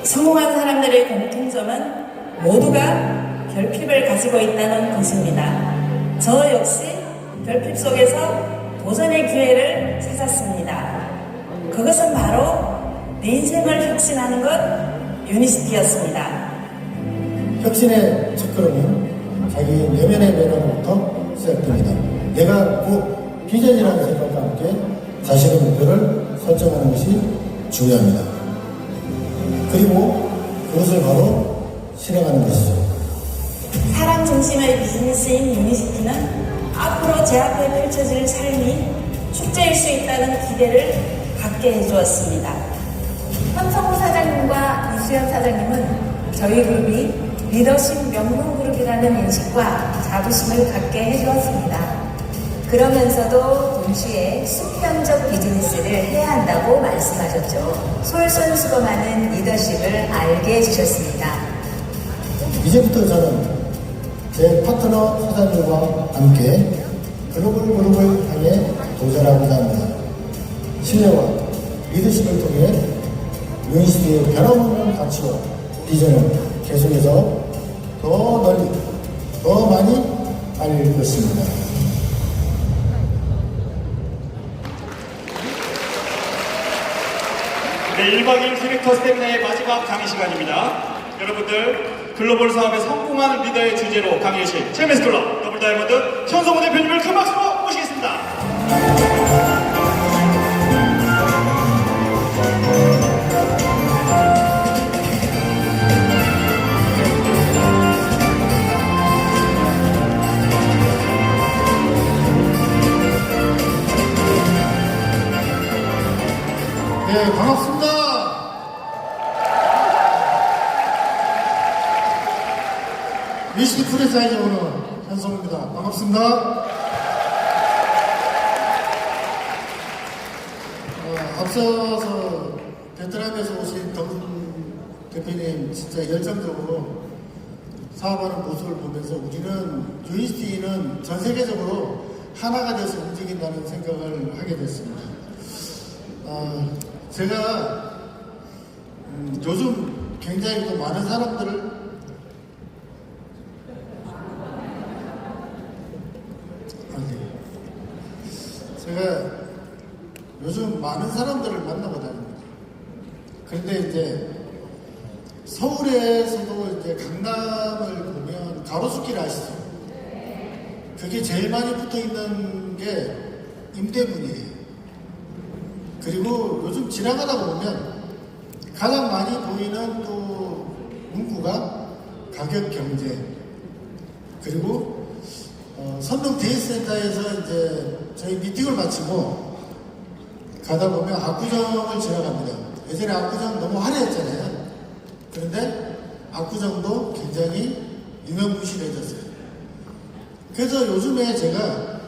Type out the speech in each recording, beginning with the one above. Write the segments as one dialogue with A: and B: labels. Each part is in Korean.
A: 성공한 사람들의 공통점은 모두가 결핍을 가지고 있다는 것입니다. 저 역시 결핍 속에서 도전의 기회를 찾았습니다. 그것은 바로 내 인생을 혁신하는 것 유니시티였습니다.
B: 혁신의 첫걸음은 자기 내면의 변화로부터 시작됩니다. 내가 곧 비전이라는 생각과 함께 자신의 목표를 설정하는 것이 중요합니다. 그리고 그것을 바로 실행하는 것이죠.
A: 사람 중심의 비즈니스인 유니시티는 앞으로 제 앞에 펼쳐질 삶이 축제일 수 있다는 기대를 갖게 해주었습니다.
C: 황성우 사장님과 이수연 사장님은 저희 그룹이 리더십 명문 그룹이라는 인식과 자부심을 갖게 해주었습니다. 그러면서도 동시에 수평적 비즈니스를 해야 한다고 말씀하셨죠. 솔선수범하는 리더십을 알게 해주셨습니다.
B: 이제부터 저는 제 파트너 사장님과 함께 글로벌 그룹을 향해 도전하고자 합니다. 신뢰와 리더십을 통해 유니시티의 변함없는 가치와 비전을 계속해서 더 널리, 더 많이 알릴 것입니다.
D: 네, 1박 2일 캐릭터 스태미나의 마지막 강의 시간입니다. 여러분들, 글로벌 사업에 성공하는 리더의 주제로 강의하신 체메스 클럽 더블 다이아몬드 현성우 대표님을 큰 박수로 모시겠습니다.
B: 네, 반갑습니다. 유니시티 프랜차이즈 오너 현성우입니다. 반갑습니다. 앞서서 베트남에서 오신 덩 대표님 진짜 열정적으로 사업하는 모습을 보면서 우리는 유니시티는 전 세계적으로 하나가 돼서 움직인다는 생각을 하게 됐습니다. 제가 요즘 굉장히 또 많은 사람들을 제가 요즘 많은 사람들을 만나고 다닙니다. 그런데 이제 서울에서도 이제 강남을 보면 가로수길 아시죠? 그게 제일 많이 붙어 있는 게 임대문이에요. 그리고 요즘 지나가다 보면 가장 많이 보이는 또 문구가 가격 경제. 그리고 선릉 데이센터에서 이제 저희 미팅을 마치고 가다 보면 압구정을 지나갑니다. 예전에 압구정 너무 화려했잖아요. 그런데 압구정도 굉장히 유명무실해졌어요. 그래서 요즘에 제가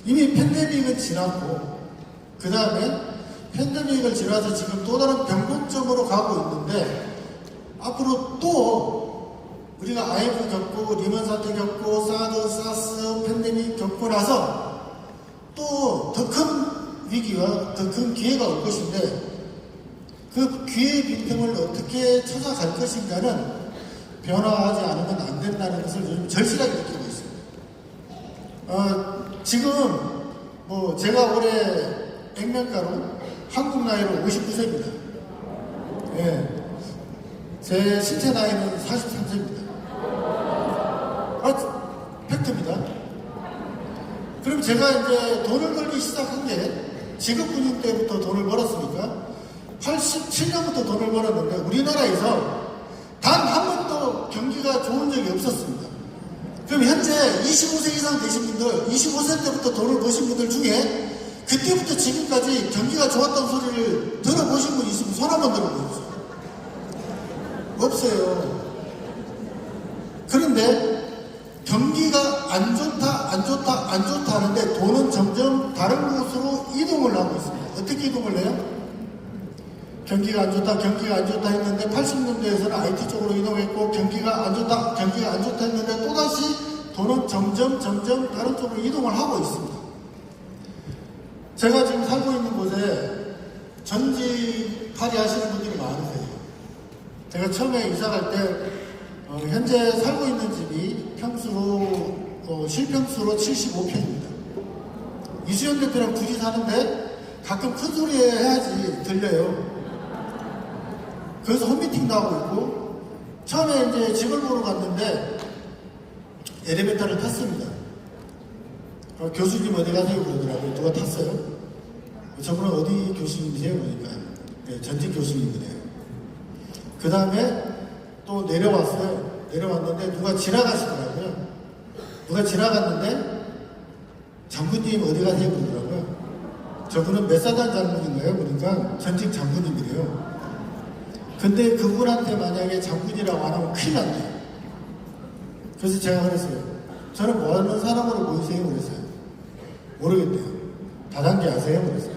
B: 이미 팬데믹은 지났고 그 다음에 팬데믹을 지나서 지금 또 다른 변곡점으로 가고 있는데 앞으로 또 우리가 IMF 겪고 리먼 사태 겪고 사드, 사스, 팬데믹 겪고 나서 또 더 큰 위기와 더 큰 기회가 올 것인데 그 기회의 빈틈을 어떻게 찾아갈 것인가는 변화하지 않으면 안 된다는 것을 요즘 절실하게 느끼고 있습니다. 지금 뭐 제가 올해 액면가로 한국 나이로 59세입니다. 예. 제 신체 나이는 43세입니다. 팩트입니다. 그럼 제가 이제 돈을 벌기 시작한 게 직업군인 때부터 돈을 벌었으니까 87년부터 돈을 벌었는데 우리나라에서 단 한 번도 경기가 좋은 적이 없었습니다. 그럼 현재 25세 이상 되신 분들, 25세 때부터 돈을 버신 분들 중에 그때부터 지금까지 경기가 좋았다는 소리를 들어보신 분 있으면 손 한번 들어보세요. 없어요. 그런데 경기가 안 좋다 하는데 돈은 점점 다른 곳으로 이동을 하고 있습니다. 어떻게 이동을 해요? 경기가 안 좋다 했는데 80년대에서는 IT 쪽으로 이동했고 경기가 안 좋다 했는데 또다시 돈은 점점 다른 쪽으로 이동을 하고 있습니다. 제가 지금 살고 있는 곳에 전직 파리 하시는 분들이 많으세요. 제가 처음에 이사 갈 때 현재 살고 있는 집이 평수로 실평수로 75평입니다. 이수연 대표랑 둘이 사는데 가끔 큰 소리 해야지 들려요. 그래서 홈미팅도 하고 있고 처음에 이제 집을 보러 갔는데 엘리베이터를 탔습니다. 교수님 어디 가세요? 그러더라고요. 누가 탔어요? 저분은 어디 교수님이세요? 그러니까 네, 전직 교수님이네요. 그 다음에 또 내려왔어요. 내려왔는데 누가 지나가시더라고요. 누가 지나갔는데 장군님 어디 가세요? 그러더라고요. 저분은 몇 사단 장군인가요? 그러니까 전직 장군님이래요. 근데 그분한테 만약에 장군이라고 안 하면 큰일 났네요. 그래서 제가 그랬어요. 저는 뭐 하는 사람으로 보이세요? 그랬어요. 모르겠대요. 다단계 아세요? 그랬어요.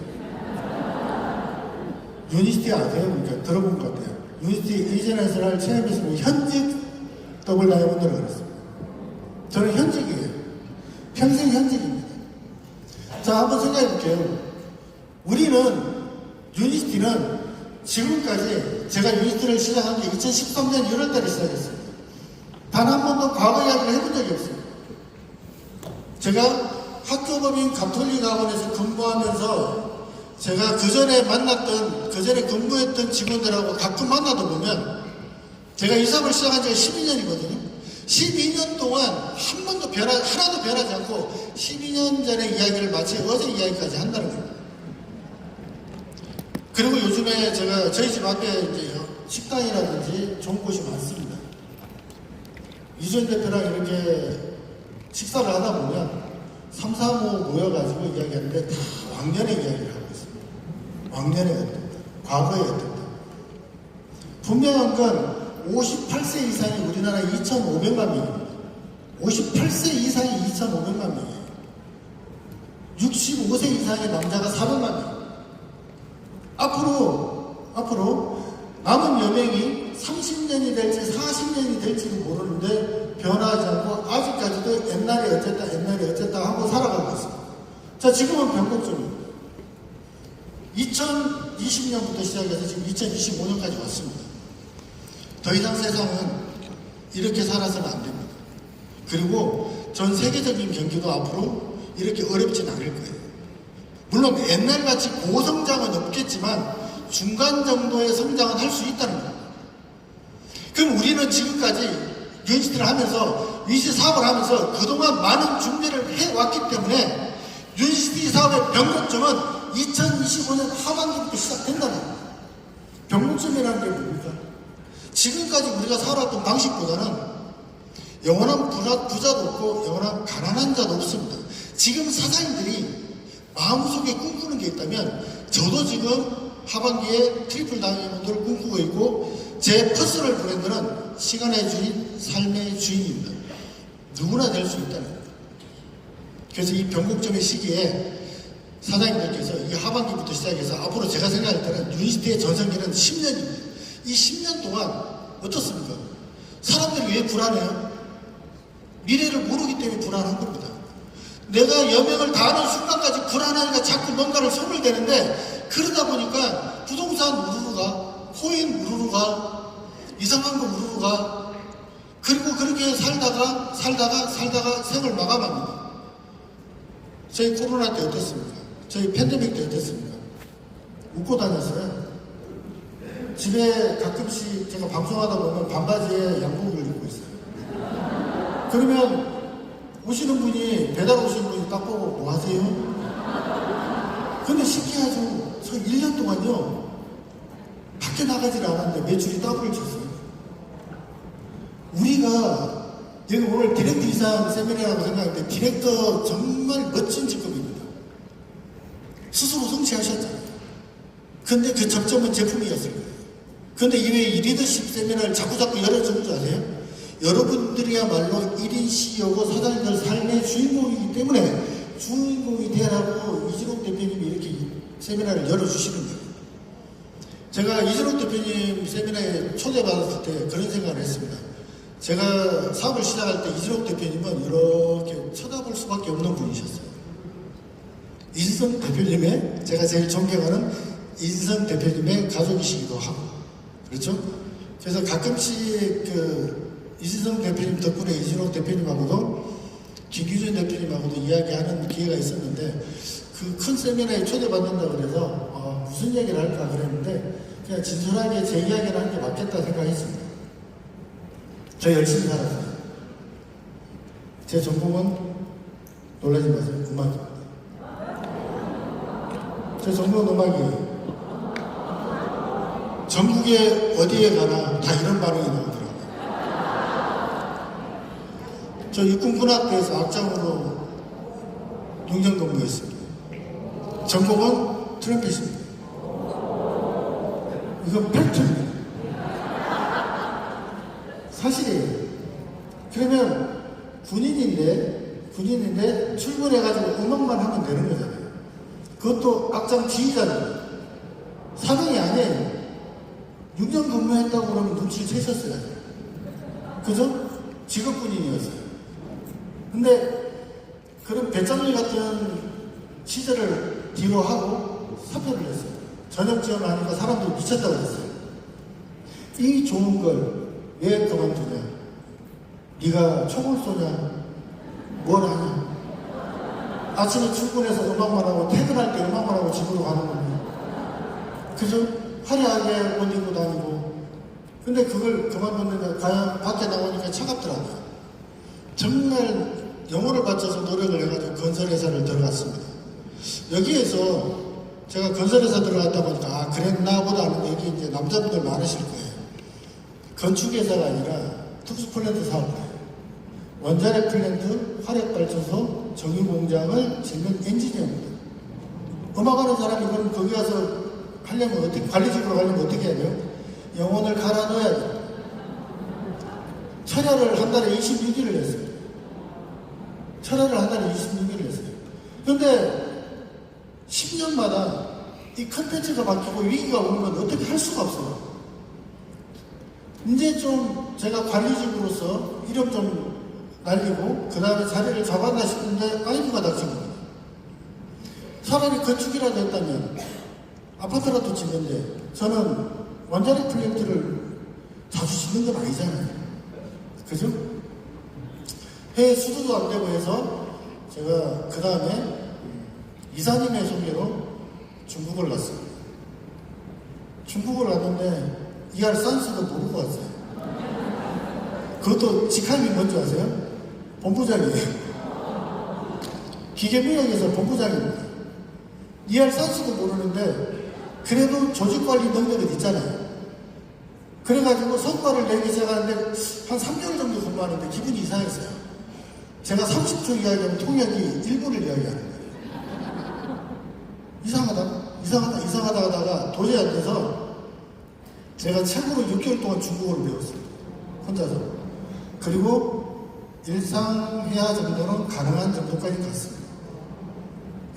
B: 유니시티 아세요? 그러니까 들어본 것 같아요. 유니시티 이전에서를 체험했으면 현직 더블 다이아몬드를 그랬어요. 저는 현직이에요. 평생 현직입니다. 자, 한번 생각해 볼게요. 우리는 유니시티는 지금까지 제가 유니시티를 시작한 게 2013년 1월달에 시작했습니다. 단 한 번도 과거 이야기를 해본 적이 없어요. 제가 학교법인 가톨릭 학원에서 근무하면서 제가 그 전에 근무했던 직원들하고 가끔 만나다 보면 제가 이 사업을 시작한 지가 12년이거든요. 12년 동안 한 번도 하나도 변하지 않고 12년 전의 이야기를 마치 어제 이야기까지 한다는 겁니다. 그리고 요즘에 제가 저희 집 앞에 이제 식당이라든지 좋은 곳이 많습니다. 이전 대표랑 이렇게 식사를 하다 보면 3, 4, 5 모여가지고 이야기하는데 다 왕년의 이야기를 하고 있습니다. 왕년의 어떤다, 과거의 어떤다. 분명한 건 58세 이상이 우리나라 2,500만 명입니다. 58세 이상이 2,500만 명이에요. 65세 이상의 남자가 400만 명. 앞으로 남은 여명이 30년이 될지 40년이 될지도 모르는데 변하지 않고 아직까지도 옛날에 어쨌다 하고 살아가고 있습니다. 자, 지금은 변곡점입니다. 2020년부터 시작해서 지금 2025년까지 왔습니다. 더 이상 세상은 이렇게 살아서는 안 됩니다. 그리고 전 세계적인 경기도 앞으로 이렇게 어렵진 않을 거예요. 물론 옛날같이 고성장은 없겠지만 중간 정도의 성장은 할 수 있다는 겁니다. 그럼 우리는 지금까지 유니시티를 하면서 유니시티 사업을 하면서 그동안 많은 준비를 해왔기 때문에 유니시티 사업의 변곡점은 2025년 하반기부터 시작된다는 겁니다. 변곡점이라는 게 뭡니까? 지금까지 우리가 살아왔던 방식보다는 영원한 부자도 없고 영원한 가난한 자도 없습니다. 지금 사장님들이 마음속에 꿈꾸는 게 있다면 저도 지금 하반기에 트리플 다이아몬드를 꿈꾸고 있고 제 퍼스널 브랜드는 시간의 주인, 삶의 주인입니다. 누구나 될 수 있다는 겁니다. 그래서 이 변곡점의 시기에 사장님들께서 이 하반기부터 시작해서 앞으로 제가 생각할 때는 유니시티의 전성기는 10년입니다. 이 10년 동안 어떻습니까? 사람들이 왜 불안해요? 미래를 모르기 때문에 불안한 겁니다. 내가 여명을 다하는 순간까지 불안하니까 자꾸 뭔가를 손을 대는데 그러다 보니까 부동산 우르르가, 코인 우르르가, 이상한 거 우르르가, 그리고 그렇게 살다가 생을 마감합니다. 저희 코로나 때 어땠습니까? 저희 팬데믹 때 어땠습니까? 웃고 다녔어요. 집에 가끔씩 제가 방송하다 보면 반바지에 양복을 입고 있어요. 그러면 오시는 분이, 배달 오시는 분이 딱 보고 뭐 하세요? 근데 신기하죠. 저 1년 동안요, 밖에 나가질 않았는데 매출이 더블을 쳤어요. 우리가 여기 오늘 디렉터 이상 세미나라고 생각하는데 디렉터 정말 멋진 직업입니다. 스스로 성취하셨잖아요. 근데 그 접점은 제품이었을 거예요. 근데 이 리더십 세미나를 자꾸 열어주는 줄 아세요? 여러분들이야말로 1인 CEO고 사장님들 삶의 주인공이기 때문에 주인공이 되라고 이진욱 대표님이 이렇게 세미나를 열어주시는 거예요. 제가 이진욱 대표님 세미나에 초대받았을 때 그런 생각을 했습니다. 제가 사업을 시작할 때 이진욱 대표님은 이렇게 쳐다볼 수밖에 없는 분이셨어요. 인성 대표님의, 제가 제일 존경하는 인성 대표님의 가족이시기도 하고, 그렇죠? 그래서 가끔씩 이진성 대표님 덕분에 이진호 대표님하고도 김규준 대표님하고도 이야기하는 기회가 있었는데 그 큰 세미나에 초대받는다고 그래서 무슨 얘기를 할까 그랬는데 그냥 진솔하게 제 이야기를 하는 게 맞겠다 생각했습니다. 저 열심히 살았어요. 제 전공은 놀라지 마세요. 음악입니다. 제 전공은 음악이에요. 전국에 어디에 가나 다 이런 반응이 나오더라고요. 저 육군군악대에서 악장으로 용정 근무했습니다. 전공은 트럼펫입니다. 이건 팩트입니다. 사실이에요. 그러면 군인인데 출근해가지고 음악만 하면 되는 거잖아요. 그것도 악장 지휘자는 사병이 아니에요. 6년 근무했다고 그러면 눈치를 채셨어요. 그죠? 직업군인이었어요. 근데 그런 배짱이 같은 시절을 뒤로 하고 사표를 냈어요. 전역 지원을 하니까 사람들이 미쳤다고 했어요. 이 좋은 걸 왜 그만두냐? 네가 총을 쏘냐? 뭘 하냐? 아침에 출근해서 음악만 하고 퇴근할 때 음악만 하고 집으로 가는 겁니다. 그죠? 화려하게 옷 입고 다니고. 근데 그걸 그만뒀는데 과연 밖에 나오니까 차갑더라고요. 정말 영혼을 바쳐서 노력을 해가지고 건설회사를 들어갔습니다. 여기에서 제가 건설회사 들어갔다 보니까 그랬나 보다 하는 얘기 이제 남자분들 많으실 거예요. 건축회사가 아니라 특수플랜트 사업이에요. 원자력 플랜트, 화력발전소, 정유공장을 짓는 엔지니어입니다. 음악하는 사람이 그럼 거기 가서 하려면 어떻게, 관리직으로 가려면 어떻게 해야 돼요? 영혼을 갈아 넣어야 돼요. 철야를 한 달에 26일을 했어요. 철야를 한 달에 26일을 했어요. 그런데 10년마다 이 컨텐츠가 바뀌고 위기가 오면 어떻게 할 수가 없어요. 이제 좀 제가 관리직으로서 이름 좀 날리고 그 다음에 자리를 잡았나 싶은데 아이브가 닥친 겁니다. 차라리 건축이라도 했다면 아파트라도 짓는데 저는 원자력 플랜트를 자주 짓는 건 아니잖아요. 그죠? 해외 수도도 안 되고 해서 제가 그 다음에 이사님의 소개로 중국을 갔습니다. 중국을 갔는데 ER 산스도 모르고 왔어요. 그것도 직함이 뭔지 아세요? 본부장이에요. 기계무역에서 본부장입니다. ER 산스도 모르는데 그래도 조직관리 능력은 있잖아요. 그래가지고 성과를 내기 시작하는데 한 3개월 정도 근무하는데 기분이 이상했어요. 제가 30초 이야기하면 통역이 1분을 이야기하는 거예요. 이상하다 하다가 도저히 안 돼서 제가 참고로 6개월 동안 중국어를 배웠어요. 혼자서. 그리고 일상회화 정도는 가능한 정도까지 갔습니다.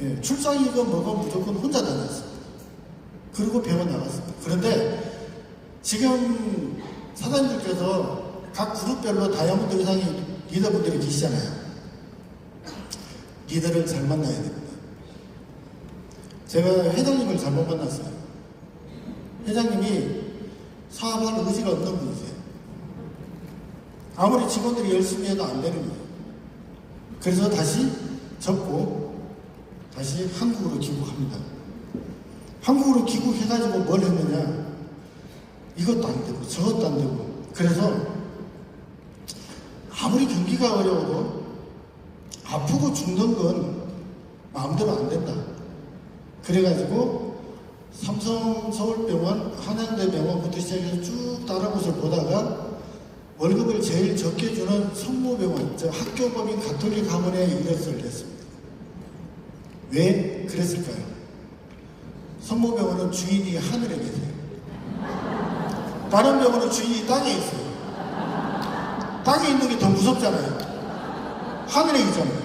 B: 예, 출장이건 뭐건 무조건 혼자 다녔습니다. 그리고 배워 나갔습니다. 그런데 지금 사장님들께서 각 그룹별로 다이아몬드 이상의 리더분들이 계시잖아요. 리더를 잘 만나야 됩니다. 제가 회장님을 잘못 만났어요. 회장님이 사업할 의지가 없는 분이세요. 아무리 직원들이 열심히 해도 안 되는 거예요. 그래서 다시 접고 다시 한국으로 귀국합니다. 한국으로 귀국해가지고 뭘 했느냐? 이것도 안 되고 저것도 안 되고. 그래서 아무리 경기가 어려워도 아프고 죽는 건 마음대로 안 된다. 그래가지고 삼성 서울병원, 한양대병원부터 시작해서 쭉 다른 곳을 보다가 월급을 제일 적게 주는 성모병원, 저 학교법인 가톨릭 학원에 이력서를 냈습니다. 왜 그랬을까요? 성모병원은 주인이 하늘에 계세요. 다른 병원은 주인이 땅에 있어요. 땅에 있는 게 더 무섭잖아요. 하늘에 있잖아요.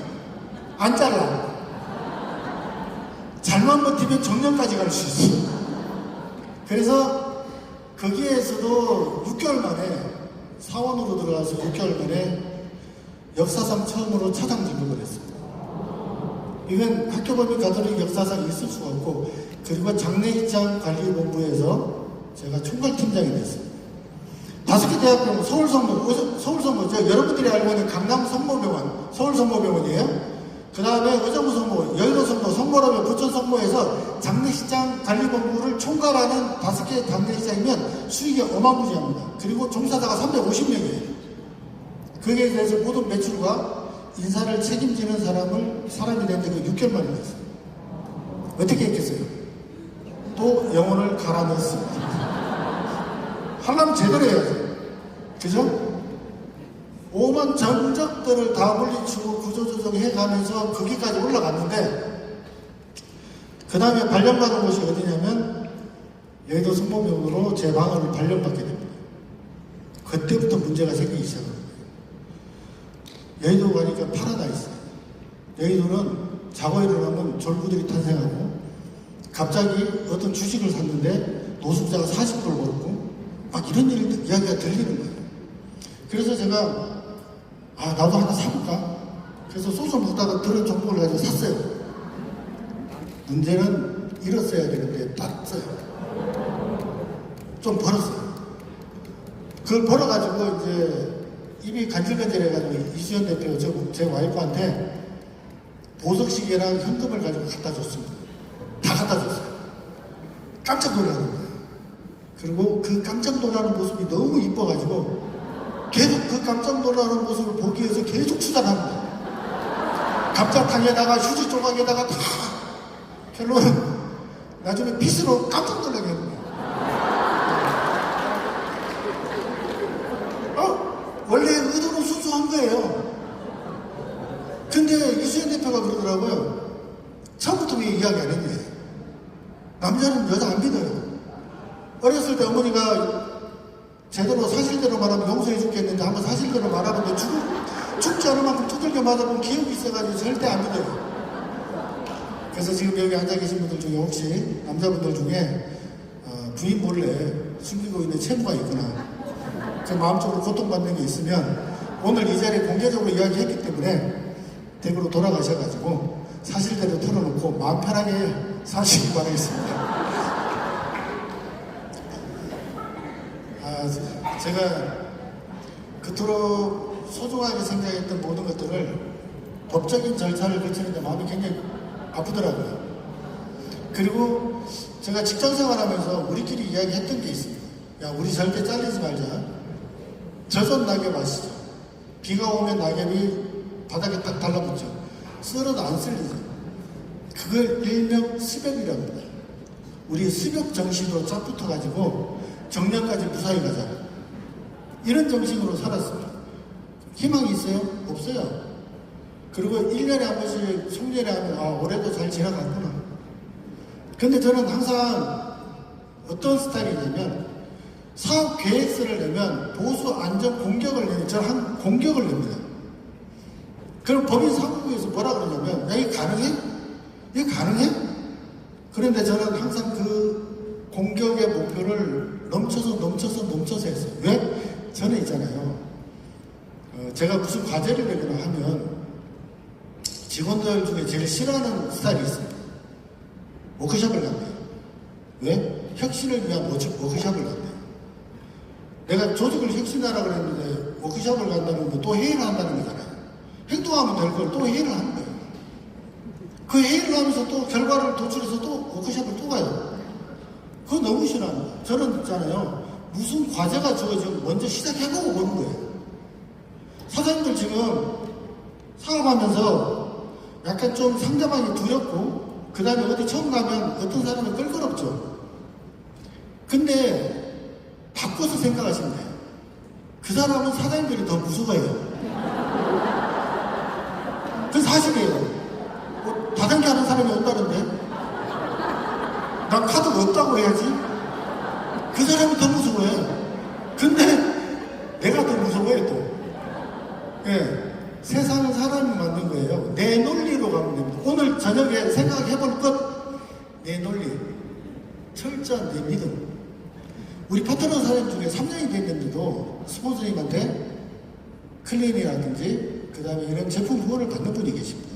B: 안 잘라. 잘만 버티면 정년까지 갈 수 있어요. 그래서 거기에서도 6개월 만에 사원으로 들어가서 6개월 만에 역사상 처음으로 차장 등록을 했습니다. 이건 학교법인 가톨릭 역사상 있을 수가 없고, 그리고 장례입장 관리본부에서 제가 총괄팀장이 됐습니다. 5개 대학병원, 서울성모, 여러분들이 알고 있는 강남 성모병원, 서울성모병원이에요. 그 다음에 의정부성모, 여의도성모, 성모라면 부천성모에서 장례식장 관리본부를 총괄하는 5개 장례식장이면 수익이 어마무지합니다. 그리고 종사자가 350명이에요. 거기에 대해서 모든 매출과 인사를 책임지는 사람이 됐는데 그 6개월 만에 했어요. 어떻게 했겠어요? 또 영혼을 갈아 넣었습니다. 하려면 제대로 해야죠. 그죠? 오만 전적들을 다 물리치고 구조조정해가면서 거기까지 올라갔는데 그 다음에 발령받은 곳이 어디냐면 여의도 성모병원으로 제 방을 발령받게 됩니다. 그때부터 문제가 생기기 시작합니다. 여의도 가니까 파라다이스. 여의도는 자고 일어나면 졸부들이 탄생하고 갑자기 어떤 주식을 샀는데 노숙자가 40불 벌고 막 이런 이야기가 들리는 거예요. 그래서 제가 나도 하나 사볼까? 그래서 소설 먹다가 들은 정보를 가지고 샀어요. 문제는 잃었어야 되는데 땄어요. 좀 벌었어요. 그걸 벌어가지고 이제 입이 간질간질해가지고 이수연 대표 제 와이프한테 보석시계랑 현금을 가지고 갖다 줬습니다. 다 갖다 줬어요. 깜짝 놀라는 거예요. 그리고 그 깜짝 놀라는 모습이 너무 이뻐가지고 계속 그 깜짝 놀라는 모습을 보기 위해서 계속 투자합니다. 감자탕에다가 휴지 조각에다가 다 결론은 나중에 핏으로 깜짝 놀라게 합니다. 원래 의도는 순수한 거예요. 근데 이수연 대표가 그러더라고요. 처음부터 왜 이야기 안 했냐. 남자는 여자 안 믿어요. 어렸을 때 어머니가 제대로 사실대로 말하면 용서해 줄겠는데 한번 사실대로 말하는데 죽지 않을 만큼 두들겨 맞아본 기억이 있어가지고 절대 안 믿어요. 그래서 지금 여기 앉아 계신 분들 중에 혹시 남자분들 중에 부인 몰래 숨기고 있는 채무가 있거나 그 마음적으로 고통받는 게 있으면 오늘 이 자리에 공개적으로 이야기했기 때문에 댁으로 돌아가셔가지고 사실대로 털어놓고 마음 편하게 사시기 바라겠습니다. 제가 그토록 소중하게 생각했던 모든 것들을 법적인 절차를 거치는데 마음이 굉장히 아프더라고요. 그리고 제가 직장생활하면서 우리끼리 이야기했던 게 있습니다. 야, 우리 절대 잘리지 말자. 젖은 낙엽 아시죠? 비가 오면 낙엽이 바닥에 딱 달라붙죠. 쓸어도 안 쓸리죠. 그걸 일명 스벽이랍니다. 우리 스벽 정신으로 쫙 붙어가지고 정년까지 무사히 가자. 이런 정신으로 살았습니다. 희망이 있어요? 없어요. 그리고 1년에 한 번씩 송년회 하면 올해도 잘 지나갔구나. 근데 저는 항상 어떤 스타일이냐면 사업 계획서를 내면 보수 안전 공격을 내면 저는 한 공격을 냅니다. 그럼 법인 사무국에서 뭐라 그러냐면 야, 이거 가능해? 이거 가능해? 그런데 저는 항상 그 공격의 목표를 넘쳐서 했어요. 왜? 저는 있잖아요. 제가 무슨 과제를 내거나 하면 직원들 중에 제일 싫어하는 스타일이 있습니다. 워크숍을 간대요. 왜? 혁신을 위한 워크숍을 간대요. 내가 조직을 혁신하라고 그랬는데 워크숍을 간다는 건 또 회의를 한다는 거잖아요. 행동하면 될 걸 또 회의를 하는 거예요. 그 회의를 하면서 또 결과를 도출해서 또 워크숍을 또 가요. 그거 너무 싫어합니다. 저는 있잖아요. 무슨 과제가 주어지면 먼저 시작해보고 보는 거예요. 사장님들 지금 사업하면서 약간 좀 상대방이 두렵고 그 다음에 어디 처음 가면 어떤 사람은 껄끄럽죠. 근데 바꿔서 생각하시면 돼요. 그 사람은 사장님들이 더 무서워해요. 그 사실이에요. 뭐 다단계 하는 사람이 온다는데 난 카드가 없다고 해야지. 그 사람이 더 무서워해. 근데 내가 더 무서워해 또. 예, 세상은 사람이 만든 거예요. 내 논리로 가면 됩니다. 오늘 저녁에 생각해볼 것, 내 논리, 철저한 내 믿음. 우리 파트너 사장님 중에 3년이 됐는데도 스폰서님한테 클레임이라든지 그 다음에 이런 제품 후원을 받는 분이 계십니다.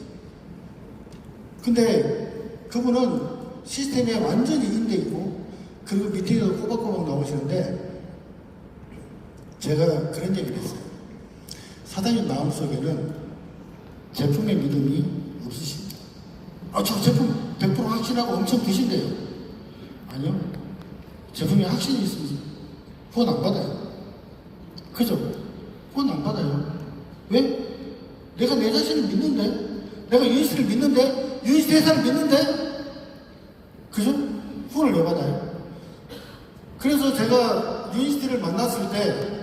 B: 근데 그분은 시스템에 완전히 인돼 있고 그리고 밑에도 꼬박꼬박 나오시는데 제가 그런 얘기를 했어요. 사장님 마음속에는 제품의 믿음이 없으십니다. 저 제품 100% 확신하고 엄청 드신대요. 아니요. 제품에 확신이 있으면 후원 안 받아요. 그죠? 후원 안 받아요. 왜? 내가 내 자신을 믿는데? 내가 유니스를 믿는데? 유니스 회사를 믿는데? 그죠? 후원을 왜 받아요? 그래서 제가 유니스를 만났을 때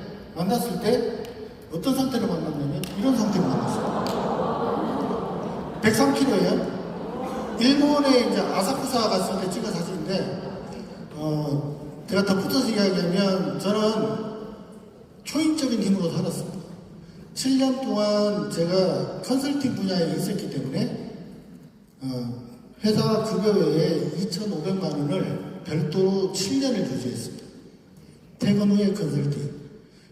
B: 어떤 상태로 만났냐면 이런 상태로 만났어요. 103kg예요. 일본에 이제 아사쿠사 갔을 때 찍은 사진인데, 제가 덧붙여서 이야기하면 저는 초인적인 힘으로 살았습니다. 7년 동안 제가 컨설팅 분야에 있었기 때문에 회사 급여 외에 2,500만 원을 별도로 7년을 유지했습니다. 퇴근 후에 컨설팅,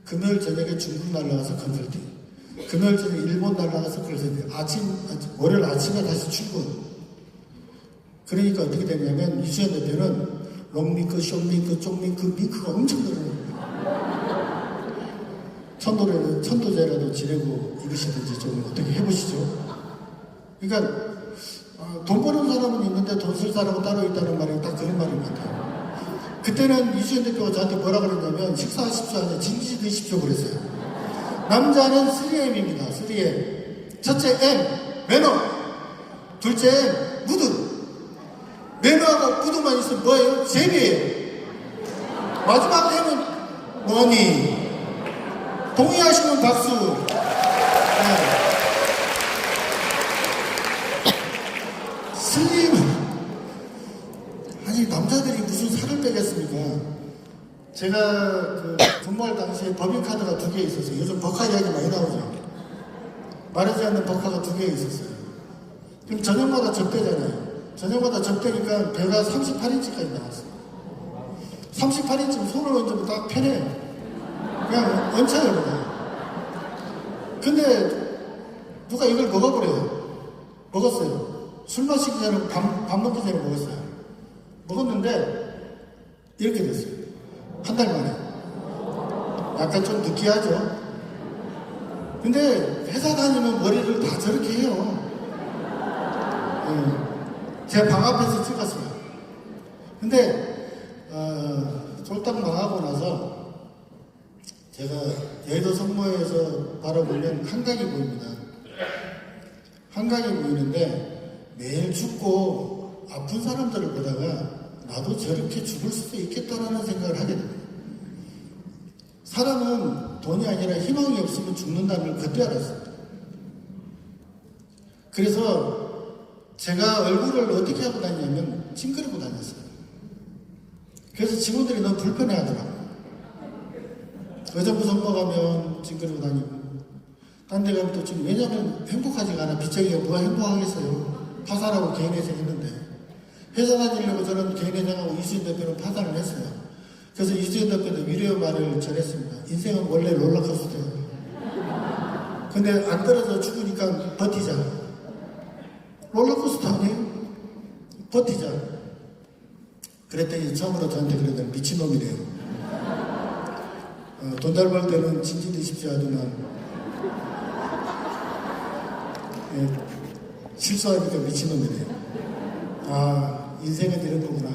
B: 금요일 저녁에 중국 날아가서 컨설팅, 금요일 저녁에 일본 날아가서 컨설팅, 월요일 아침에 다시 출근. 그러니까 어떻게 되냐면 이수연 대표는 롱밍크, 숏밍크, 쪽밍크, 밍크가 엄청 늘어납니다. 천도제라도 지내고 이것이든지 좀 어떻게 해보시죠. 그러니까 돈 버는 사람은 있는데 돈 쓸 사람은 따로 있다는 말이 딱 그런 말인 것 같아요. 그때는 이수연 대표가 저한테 뭐라 그랬냐면 식사하십시오 아니 진지 드십시오 그랬어요. 남자는 3M입니다. 3M. 첫째 M, 매너. 둘째 M, 무드. 매너하고 무드만 있으면 뭐예요? 재미예요. 마지막 M은 머니. 동의하시면 박수. 네. 슬림. 아니 남자들이 무슨 살을 빼겠습니까? 제가 그 근무할 당시에 법인카드가 2개 있었어요. 요즘 버카 이야기 많이 나오죠. 말하지 않는 버카가 2개 있었어요. 그럼 저녁마다 접대잖아요. 저녁마다 접대니까 배가 38인치까지 나왔어요. 38인치면 손을 얹으면 딱 편해요. 그냥 얹혀요 그냥. 근데 누가 이걸 먹어버려요. 먹었어요. 술 마시기 전에 밥 먹기 전에 먹었어요. 먹었는데 이렇게 됐어요. 한 달 만에. 약간 좀 느끼하죠. 근데 회사 다니면 머리를 다 저렇게 해요. 제 방 앞에서 찍었어요. 근데 쫄딱 망하고 나서 제가 여의도 성모에서 바라보면 한강이 보입니다. 한강이 보이는데 매일 죽고 아픈 사람들을 보다가 나도 저렇게 죽을 수도 있겠다라는 생각을 하게 됩니다. 사람은 돈이 아니라 희망이 없으면 죽는다는 걸 그때 알았습니다. 그래서 제가 얼굴을 어떻게 하고 다니냐면 찡그리고 다녔어요. 그래서 직원들이 너무 불편해하더라고요. 의정부 선거 가면 찡그리고 다니고 딴 데 가면 또 지금 왜냐면 행복하지가 않아. 빚쟁이가 뭐가 행복하겠어요. 파산하고 개인회생 했는데 회사 다니려고 저는 개인회생하고 이수연 대표는 파산을 했어요. 그래서 이수연 대표도 위로의 말을 전했습니다. 인생은 원래 롤러코스터예요. 근데 안 떨어져 죽으니까 버티자. 롤러코스터 아니에요? 버티자. 그랬더니 처음으로 저한테 그러더니 미친놈이래요. 돈 잘 벌 때는 진지 드십시오 하더만 실수하니까 미친놈이래요. 아, 인생은 이런 거구나.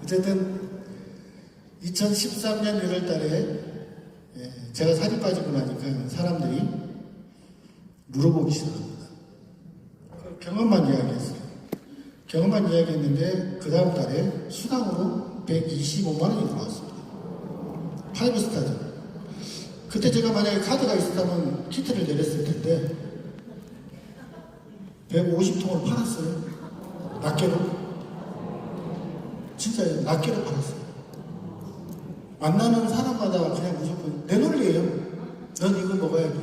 B: 어쨌든 2013년 1월 달에 제가 살이 빠지고 나니까 사람들이 물어보기 시작합니다. 경험만 이야기했어요. 경험만 이야기했는데 그 다음 달에 수당으로 125만 원이 들어왔습니다. 5스타죠. 그때 제가 만약에 카드가 있었다면 키트를 내렸을 텐데 150통을 팔았어요. 낱개로. 진짜 낱개로 팔았어요. 만나는 사람마다 그냥 무조건 내 논리예요. 넌 이거 먹어야 돼.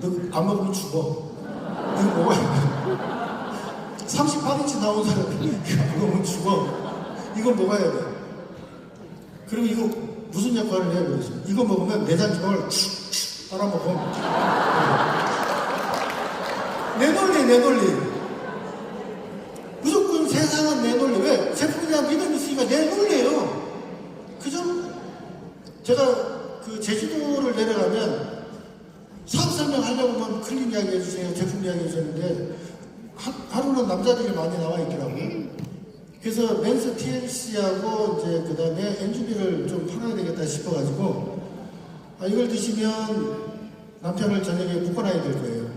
B: 너 안 먹으면 죽어. 이거 먹어야 돼. 38인치 나온 사람이 이거 먹으면 죽어. 이거 먹어야 돼. 그리고 이거 무슨 역할을 해요? 그래서 이거 먹으면 내장증을 빨아먹어. 내 논리, 내 논리. 무조건 세상은 내 논리. 왜? 제품에 대한 믿음이 있으니까 내 논리예요. 그죠? 제가 그 제주도를 내려가면 사업 설명하려고 하면 클린 이야기 해주세요, 제품 이야기 해주셨는데 하루는 남자들이 많이 나와 있더라고요. 그래서 맨스 TLC하고 이제 그 다음에 엔주비를 좀 팔아야 되겠다 싶어가지고 이걸 드시면 남편을 저녁에 묶어놔야 될 거예요.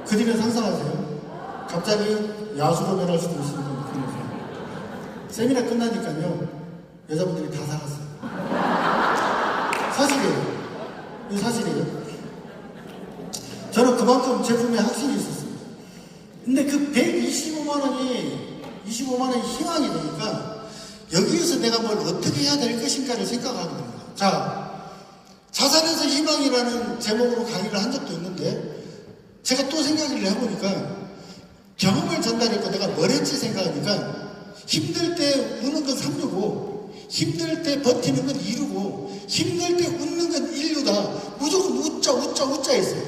B: 그 뒤는 상상하세요. 갑자기 야수로 변할 수도 있으니까. 세미나 끝나니까요, 여자분들이 다 살았어요. 사실이에요. 이 사실이에요. 저는 그만큼 제품에 확신이 있었어요. 근데 그 25만원이 희망이 되니까 여기에서 내가 뭘 어떻게 해야 될 것인가를 생각하게 됩니다. 자, 자살에서 희망이라는 제목으로 강의를 한 적도 있는데 제가 또 생각을 해보니까 경험을 전달했고 내가 뭘 했지 생각하니까 힘들 때 우는 건 365, 힘들 때 버티는 건 265, 힘들 때 웃는 건 165다. 무조건 웃자 했어요.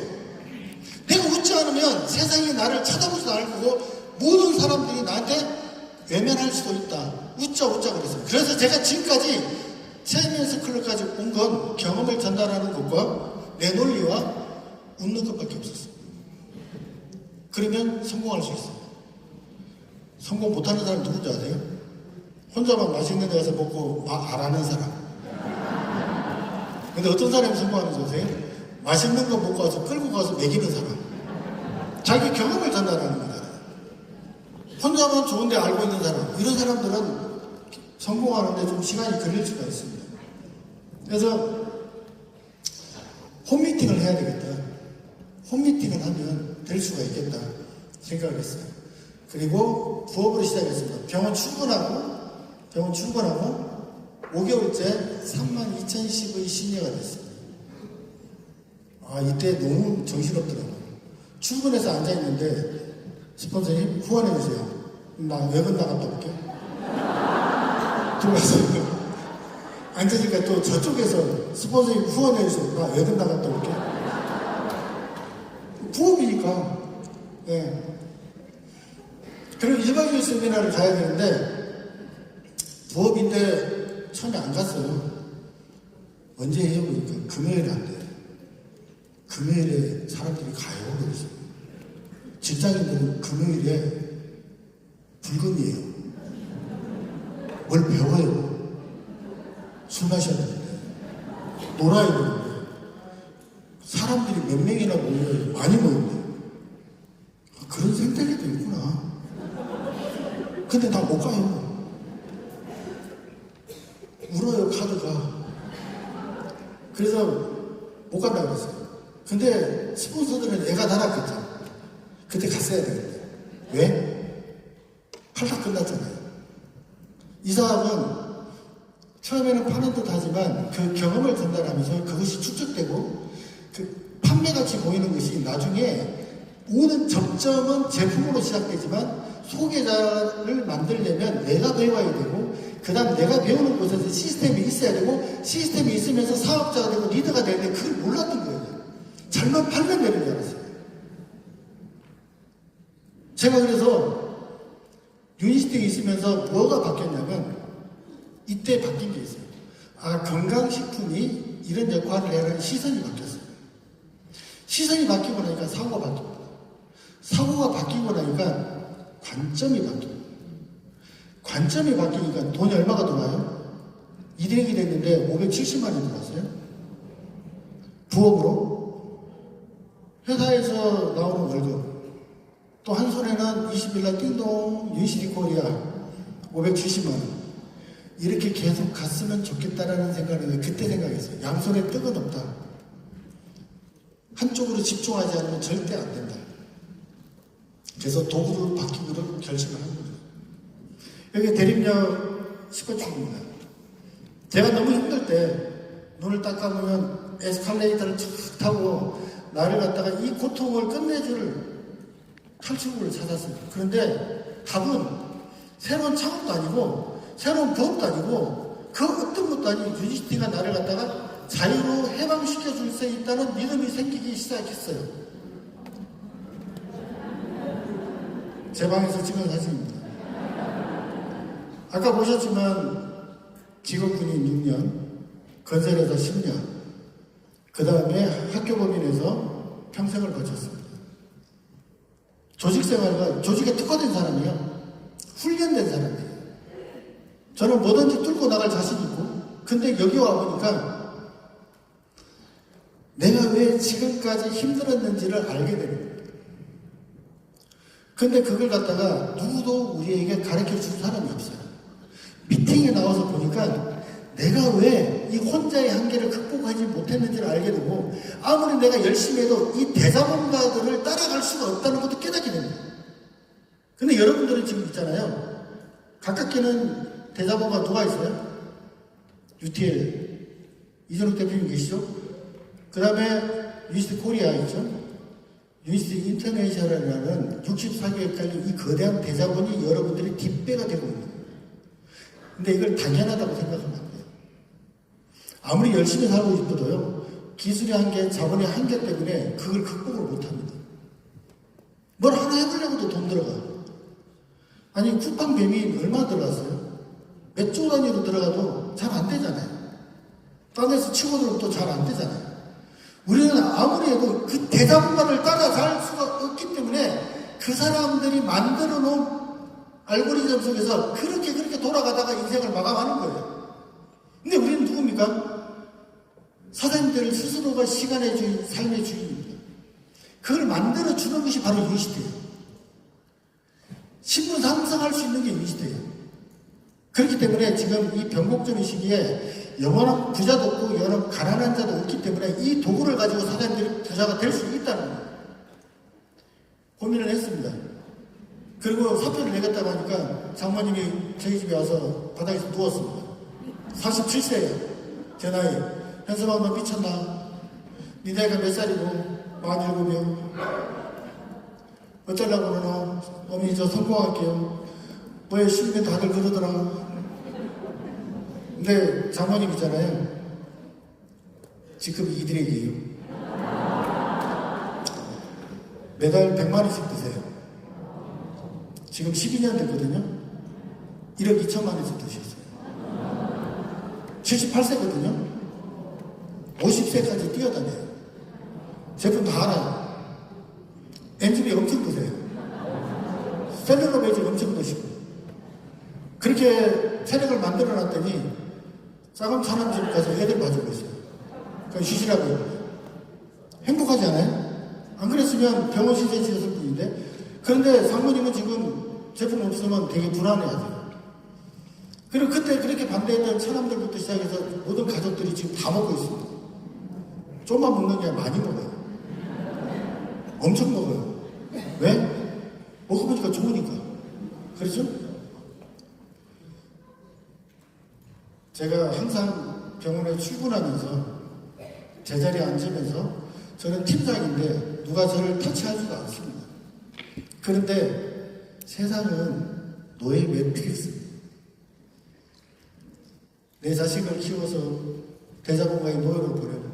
B: 내가 웃지 않으면 세상이 나를 쳐다보지도 않을 거고 모든 사람들이 나한테 외면할 수도 있다. 웃자 그랬어요. 그래서 제가 지금까지 체면스 클럽까지 온 건 경험을 전달하는 것과 내 논리와 웃는 것밖에 없었어요. 그러면 성공할 수 있어요. 성공 못하는 사람 누군지 아세요? 혼자만 맛있는 데 가서 먹고 안 하는 사람. 근데 어떤 사람이 성공하는지 아세요? 맛있는 거 먹고 와서 끌고 가서 먹이는 사람. 자기 경험을 전달하는 거다. 혼자만 좋은데 알고 있는 사람. 이런 사람들은 성공하는데 좀 시간이 걸릴 수가 있습니다. 그래서 홈미팅을 해야 되겠다. 홈미팅을 하면 될 수가 있겠다 생각을 했어요. 그리고 부업으로 시작했습니다. 병원 출근하고 5개월째 32,010의 시니어가 됐어요. 이때 너무 정신없더라고요. 출근해서 앉아있는데 스폰서님 후원해주세요. 나 외근 나갔다 올게. 들어가서 앉으니까 또 저쪽에서 스폰서님 후원해주세요. 나 외근 나갔다 올게. 부업이니까. 네. 그리고 1박 2일 세미나를 가야 되는데 부업인데 처음에 안 갔어요. 언제 해요? 보니까 금요일에 안 돼요. 금요일에 사람들이 가요. 그래서 직장인들은 금요일에 불금이에요. 뭘 배워요. 술 마셔야 되는데 놀아야 되는데 사람들이 몇 명이나 모여요. 많이 모였네. 그런 생태계도 있구나. 근데 나 못 가요. 울어요, 카드가. 그래서 못 간다고 그랬어요. 근데 스폰서들은 애가 달았겠죠. 그때 갔어야 되는데. 왜? 팔다 끝났잖아요. 이 사람은 처음에는 파는 듯 하지만 그 경험을 전달하면서 그것이 축적되고 그 판매같이 보이는 것이 나중에 오는 접점은 제품으로 시작되지만 소개자를 만들려면 내가 배워야 되고 그 다음 내가 배우는 곳에서 시스템이 있어야 되고 시스템이 있으면서 사업자가 되고 리더가 되는데 그걸 몰랐던 거예요. 잘만 팔면 되는 줄 알았어요. 제가 그래서 유니스틱에 있으면서 뭐가 바뀌었냐면 이때 바뀐 게 있어요. 건강식품이 이런 역할을 해라는 시선이 바뀌었어요. 시선이 바뀌고 나니까 사고가 바뀝니다. 사고가 바뀌고 나니까 관점이 바뀝니다. 관점이 바뀌니까 돈이 얼마가 들어와요? 일행이 됐는데 570만 원이 들어왔어요. 부업으로 회사에서 나오는 월급 또 한 손에는 20일날 띵동 유시리 코리아 570만 원 이렇게 계속 갔으면 좋겠다라는 생각을 그때 생각했어요. 양손에 떡은 없다. 한쪽으로 집중하지 않으면 절대 안 된다. 그래서 도구를 바뀌기로 결심을 한 거죠. 여기 대림역 19층입니다. 제가 너무 힘들 때 눈을 딱 감으면 에스컬레이터를 쭉 타고 나를 갖다가 이 고통을 끝내줄 탈출구를 찾았어요. 그런데 답은 새로운 창업도 아니고 새로운 부업도 아니고 그 어떤 것도 아닌 유니스티가 나를 갖다가 자유로 해방시켜줄 수 있다는 믿음이 생기기 시작했어요. 제 방에서 찍은 사진입니다. 아까 보셨지만 직업군인 6년, 건설에서 10년, 그 다음에 학교법인에서 평생을 거쳤습니다. 조직생활과 조직에 특화된 사람이에요. 훈련된 사람이에요. 저는 뭐든지 뚫고 나갈 자신이 있고, 근데 여기 와보니까 내가 왜 지금까지 힘들었는지를 알게 되는 거예요. 근데 그걸 갖다가 누구도 우리에게 가르쳐 줄 사람이 없어요. 미팅에 나와서 보니까 내가 왜 이 혼자의 한계를 극복하지 못했는지를 알게 되고, 아무리 내가 열심히 해도 이 대자본가들을 따라갈 수가 없다는 것도 깨닫게 됩니다. 근데 여러분들은 지금 있잖아요. 가깝게는 대자본가 누가 있어요? UTL 이전욱 대표님 계시죠? 그 다음에 유니스트 코리아 있죠? 유니스트 인터내셔널이라는 64개월 깔린 이 거대한 대자본이 여러분들의 뒷배가 되고 있는 거예요. 근데 이걸 당연하다고 생각하면 안 돼요. 아무리 열심히 살고 싶어도요, 기술의 한계, 자본의 한계 때문에 그걸 극복을 못 합니다. 뭘 하나 해보려고도 돈 들어가요. 아니, 쿠팡 배민 얼마 들어갔어요? 몇 조 단위로 들어가도 잘 안 되잖아요. 딴 데서 치고 들어도 또 잘 안 되잖아요. 우리는 아무리 해도 그 대자본가를 따라갈 수가 없기 때문에 그 사람들이 만들어 놓은 알고리즘 속에서 그렇게 돌아가다가 인생을 마감하는 거예요. 근데 우리는 누굽니까? 사장님들 스스로가 시간의 주인, 삶의 주인입니다. 그걸 만들어 주는 것이 바로 유니시대예요. 신분 상승할 수 있는 게 유니시대예요. 그렇기 때문에 지금 이 변곡점의 시기에 영원한 부자도 없고 영원한 가난한 자도 없기 때문에 이 도구를 가지고 사장님들이 부자가 될 수 있다는 거예요. 고민을 했습니다. 그리고 사표를 내겠다고 하니까 장모님이 저희 집에 와서 바닥에서 누웠습니다. 47세예요. 제 나이. 현수막 너 미쳤나? 니 나이가 몇 살이고? 47이요. 어쩌려고 그러노? 어머니 저 성공할게요. 뭐에 쉬면 다들 그러더라. 근데 장모님 있잖아요. 직급이 이들에게요. 매달 100만원씩 드세요. 지금 12년 됐거든요. 1억 2천만원씩 드셨어요. 78세거든요. 50세까지 뛰어다녀요. 제품 다 알아요. 엔진이 엄청 드세요. 셀룰러 베이직 엄청 드시고. 그렇게 체력을 만들어 놨더니 쌍암 사람 집 가서 애들 봐주고 있어요. 그럼 쉬시라고요. 행복하지 않아요? 안 그랬으면 병원 신세 지었을 뿐인데. 그런데 상무님은 지금 제품 없으면 되게 불안해하세요. 그리고 그때 그렇게 반대했던 사람들부터 시작해서 모든 가족들이 지금 다 먹고 있습니다. 좀만 먹는 게 아니라 많이 먹어요. 엄청 먹어요. 왜? 먹어보니까 좋으니까. 그렇죠? 제가 항상 병원에 출근하면서 제자리에 앉으면서 저는 팀장인데 누가 저를 터치하지도 않습니다. 그런데 세상은 노예 매트릭스입니다. 내 자식을 키워서 대자본가의 노예로 보내고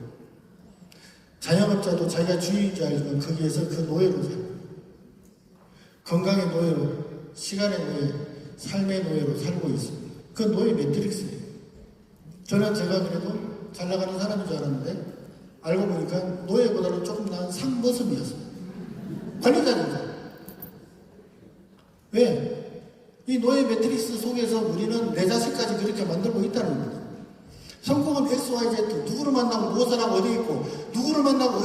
B: 자영업자도 자기가 주인인 줄 알지만 거기에서 그 노예로 살고 건강의 노예로, 시간의 노예, 삶의 노예로 살고 있습니다. 그 노예 매트릭스예요. 저는 제가 그래도 잘 나가는 사람인 줄 알았는데 알고 보니까 노예보다는 조금 나은 상버섯이었어요. 관리자입니다. 왜? 이 노예 매트릭스 속에서 우리는 내 자식까지 그렇게 만들고 있다는 겁니다. 성공은 XYZ, 누구를 만나고 무엇을 하고 어디 있고, 누구를 만나고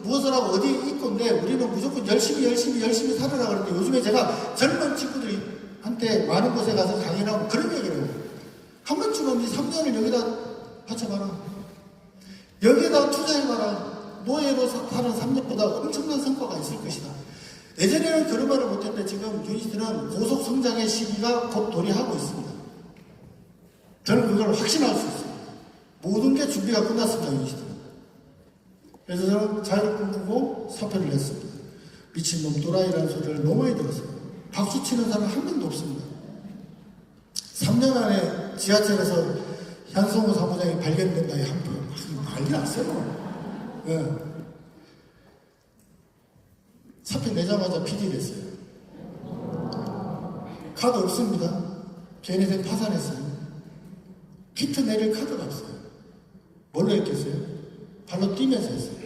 B: 무엇을 하고 어디 있고인데, 우리는 무조건 열심히 살아라 그러는데, 요즘에 제가 젊은 친구들한테 많은 곳에 가서 강의를 하고 그런 얘기를 해요. 한 번쯤은 3년을 여기다 바쳐봐라. 여기에다 투자해봐라. 노예로 사는 3년보다 엄청난 성과가 있을 것이다. 예전에는 그런 말을 못했는데 지금 유니스트는 고속 성장의 시기가 곧 도래하고 있습니다. 저는 그걸 확신할 수 있어요. 모든 게 준비가 끝났습니다, 유니스트는. 그래서 저는 자유를 꿈꾸고 사표를 냈습니다. 미친놈 또라이라는 소리를 너무 많이 들었어요. 박수 치는 사람 한 명도 없습니다. 3년 안에 지하철에서 현성호 사무장이 발견된다에 한 번 난리 났어요. 네. 사표 내자마자 PD 됐어요. 카드 없습니다. 걔네들 파산했어요. 키트 내릴 카드가 없어요. 뭘로 했겠어요? 발로 뛰면서 했어요.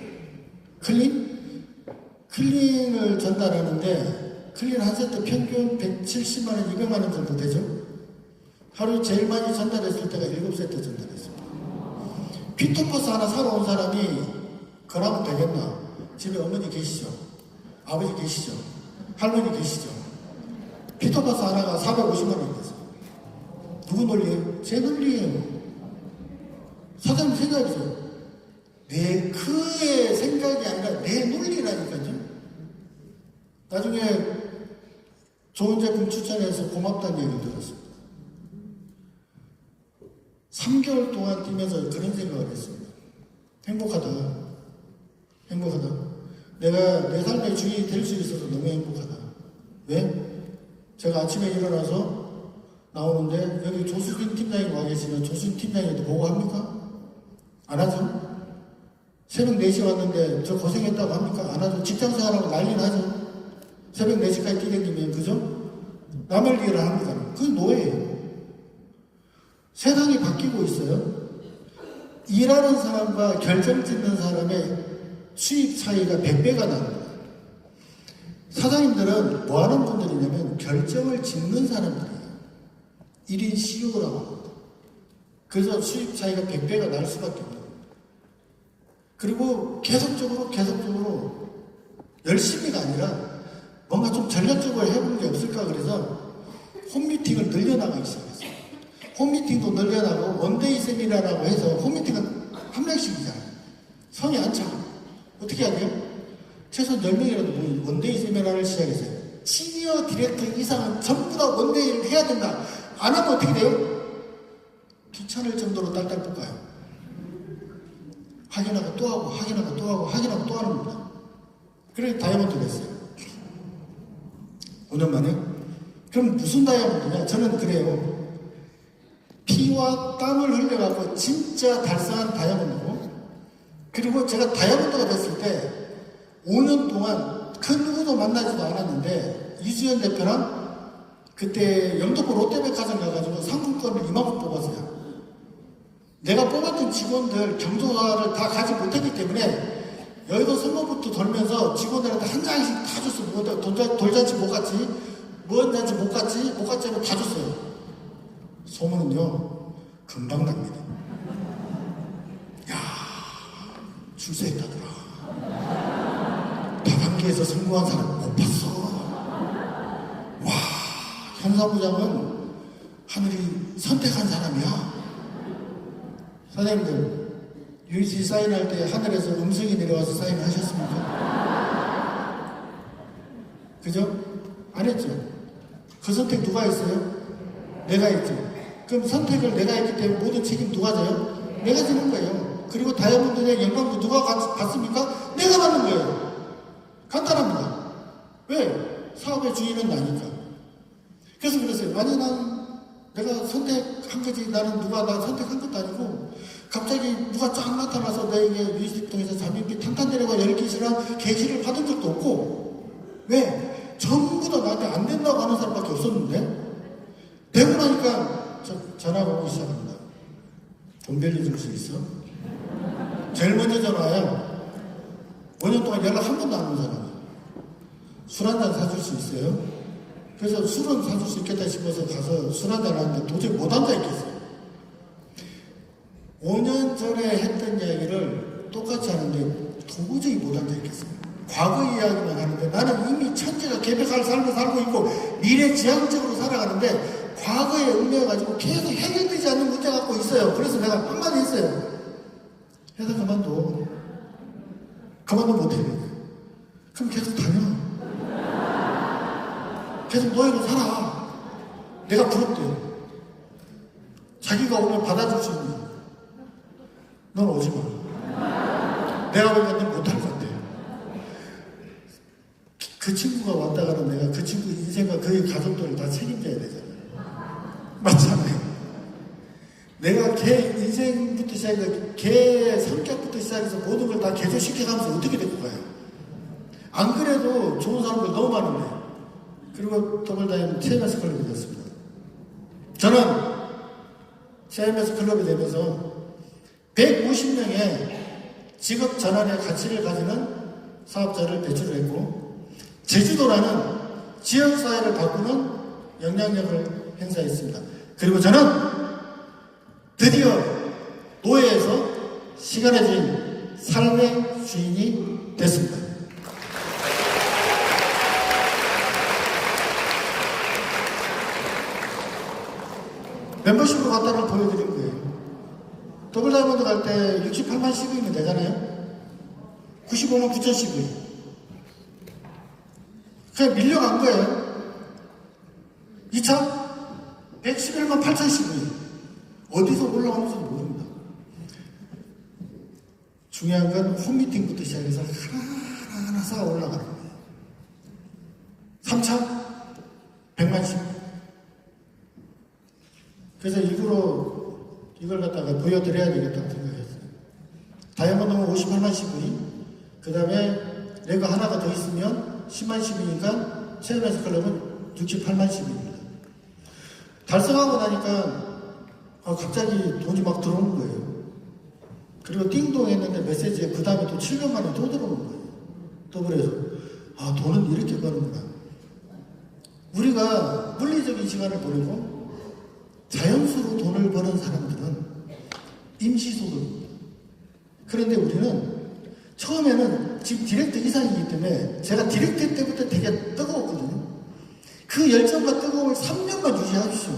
B: 클린을 전달하는데 클린 한 세트 평균 170만 원, 200만 원 정도 되죠? 하루에 제일 많이 전달했을 때가 7세트 전달했습니다. 피토퍼스 하나 사러 온 사람이 그러면 되겠나? 집에 어머니 계시죠? 아버지 계시죠? 할머니 계시죠? 피토퍼스 하나가 450만 원이 됐어요. 누구 논리예요? 제 논리예요. 사장님 생각해보세요. 그의 생각이 아니라 내 논리라니까요. 나중에 좋은 제품 추천해서 고맙다는 얘기를 들었습니다. 3개월 동안 뛰면서 그런 생각을 했습니다. 행복하다. 내가 내 삶의 주인이 될 수 있어서 너무 행복하다. 왜? 제가 아침에 일어나서 나오는데 여기 조수진 팀장이 와 계시면 조수진 팀장님도 보고 합니까? 안 하죠? 새벽 4시에 왔는데 저 고생했다고 합니까? 안 하죠? 직장생활하고 난리 나죠? 새벽 4시까지 뛰댕기면, 그죠? 남을 일을 합니다. 그건 노예예요. 세상이 바뀌고 있어요. 일하는 사람과 결정 짓는 사람의 수입 차이가 100배가 납니다. 사장님들은 뭐 하는 분들이냐면 결정을 짓는 사람들이에요. 1인 CEO라고 합니다. 그래서 수입 차이가 100배가 날 수밖에 없어요. 그리고 계속적으로 열심히가 아니라 뭔가 좀 전략적으로 해보는 게 없을까 그래서 홈미팅을 늘려나가기 시작했어요. 홈미팅도 늘려나가고 원데이 세미나라고 해서 홈미팅은 한 명씩이잖아요. 성이 안 차. 어떻게 해야 돼요? 최소 10명이라도 모인 원데이 세미나를 시작했어요. 시니어 디렉터 이상은 전부 다 원데이를 해야 된다. 안 하면 어떻게 돼요? 귀찮을 정도로 딸딸 볶아요. 확인하고 또 하고 확인하고 또 하고 확인하고 또 하는 겁니다. 그래서 다이아몬드 됐어요. 5년 만에. 그럼 무슨 다이아몬드냐? 저는 그래요. 피와 땀을 흘려갖고 진짜 달성한 다이아몬드고, 그리고 제가 다이아몬드가 됐을 때 5년 동안 큰 누구도 만나지도 않았는데 이수연 대표랑 그때 영등포 롯데백화점 가가지고 상품권을 2만 원 뽑았어요. 내가 뽑았던 직원들 경조사를 다 가지 못했기 때문에 여의도 선거부터 돌면서 직원들한테 한 장씩 다 줬어요. 뭐 돌잔치 못 갔지, 뭔 잔치 못 갔지 하면 다 줬어요. 소문은요 금방 납니다. 야, 출세했다더라. 다단계에서 성공한 사람 못 봤어. 와, 현 사무장은 하늘이 선택한 사람이야. 사장님들, UEC 사인할 때 하늘에서 음성이 내려와서 사인을 하셨습니까? 그죠? 안 했죠? 그 선택 누가 했어요? 내가 했죠. 그럼 선택을 내가 했기 때문에 모든 책임 누가 져요? 내가 지는 거예요. 그리고 다이아몬드의 영광도 누가 받습니까? 내가 받는 거예요. 간단합니다. 왜? 사업의 주인은 나니까. 그래서 그랬어요. 아니, 내가 선택한 거지. 나는 나 선택한 것도 아니고, 갑자기 누가 쫙 나타나서 내게 유이스통에서 잠입기 탄탄대로가 10개시랑 계시를 받은 적도 없고, 왜? 전부 다 나한테 안 된다고 하는 사람밖에 없었는데, 되고 나니까 전화가 오기 시작합니다. 돈 빌려줄 수 있어? 제일 먼저 전화와요. 5년 동안 연락 한 번도 안 온 사람이. 술 한잔 사줄 수 있어요? 그래서 술은 사줄 수 있겠다 싶어서 가서 술 한잔 하는데 도저히 못 앉아있겠어요. 5년 전에 했던 이야기를 똑같이 하는데 도저히 못 앉아있겠어요. 과거 이야기만 하는데 나는 이미 천재가 개벽할 삶을 살고 있고 미래지향적으로 살아가는데 과거에 얽매여가지고 계속 해결되지 않는 문제 갖고 있어요. 그래서 내가 한마디 했어요. 회사 그만둬. 그만도 못해. 그럼 계속 다녀. 계속 노예로 살아. 내가 부럽대요. 자기가 오면 받아줄 수 있니? 넌 오지 마. 내가 보니까 넌 못할 것 같아. 그 친구가 왔다가는 내가 그 친구 인생과 그의 가족들을 다 책임져야 되잖아요. 맞잖아요. 내가 걔 인생부터 시작해서 걔 성격부터 시작해서 모든 걸 다 개조시켜가면서 어떻게 될 거예요? 안 그래도 좋은 사람들 너무 많은데. 그리고 더블다이아몬드 TMS 클럽이 됐습니다. 저는 TMS 클럽이 되면서 150명의 직업 전환의 가치를 가지는 사업자를 배출을 했고, 제주도라는 지역사회를 바꾸는 영향력을 행사했습니다. 그리고 저는 드디어 노예에서 시간의 주인, 삶의 주인이 됐습니다. 멤버십으로 갖다를 보여드린 거예요. 더블 다이아몬드 갈 때 68만 시구이면 되잖아요. 95만 9천 시구이. 그냥 밀려간 거예요. 2차 111만 8천 시구이. 어디서 올라가는지 모릅니다. 중요한 건 홈미팅부터 시작해서 하나하나 쌓아 올라가는 거예요. 3차 100만 시구이. 그래서 일부러 이걸 갖다가 보여드려야 되겠다고 생각했어요. 다이아몬드는 58만 시구이, 그 다음에 레고 하나가 더 있으면 10만 시구이니까 체험에서 클럽은 68만 시구이입니다. 달성하고 나니까 갑자기 돈이 막 들어오는 거예요. 그리고 띵동 했는데 메시지에 그 다음에 또 700만 원이 또 들어오는 거예요. 더블에서 돈은 이렇게 버는구나. 우리가 물리적인 시간을 보내고 자연수로 돈을 버는 사람들은 임시소득입니다. 그런데 우리는 처음에는 지금 디렉터 이상이기 때문에 제가 디렉터 때부터 되게 뜨거웠거든요. 그 열정과 뜨거움을 3년만 유지하십시오.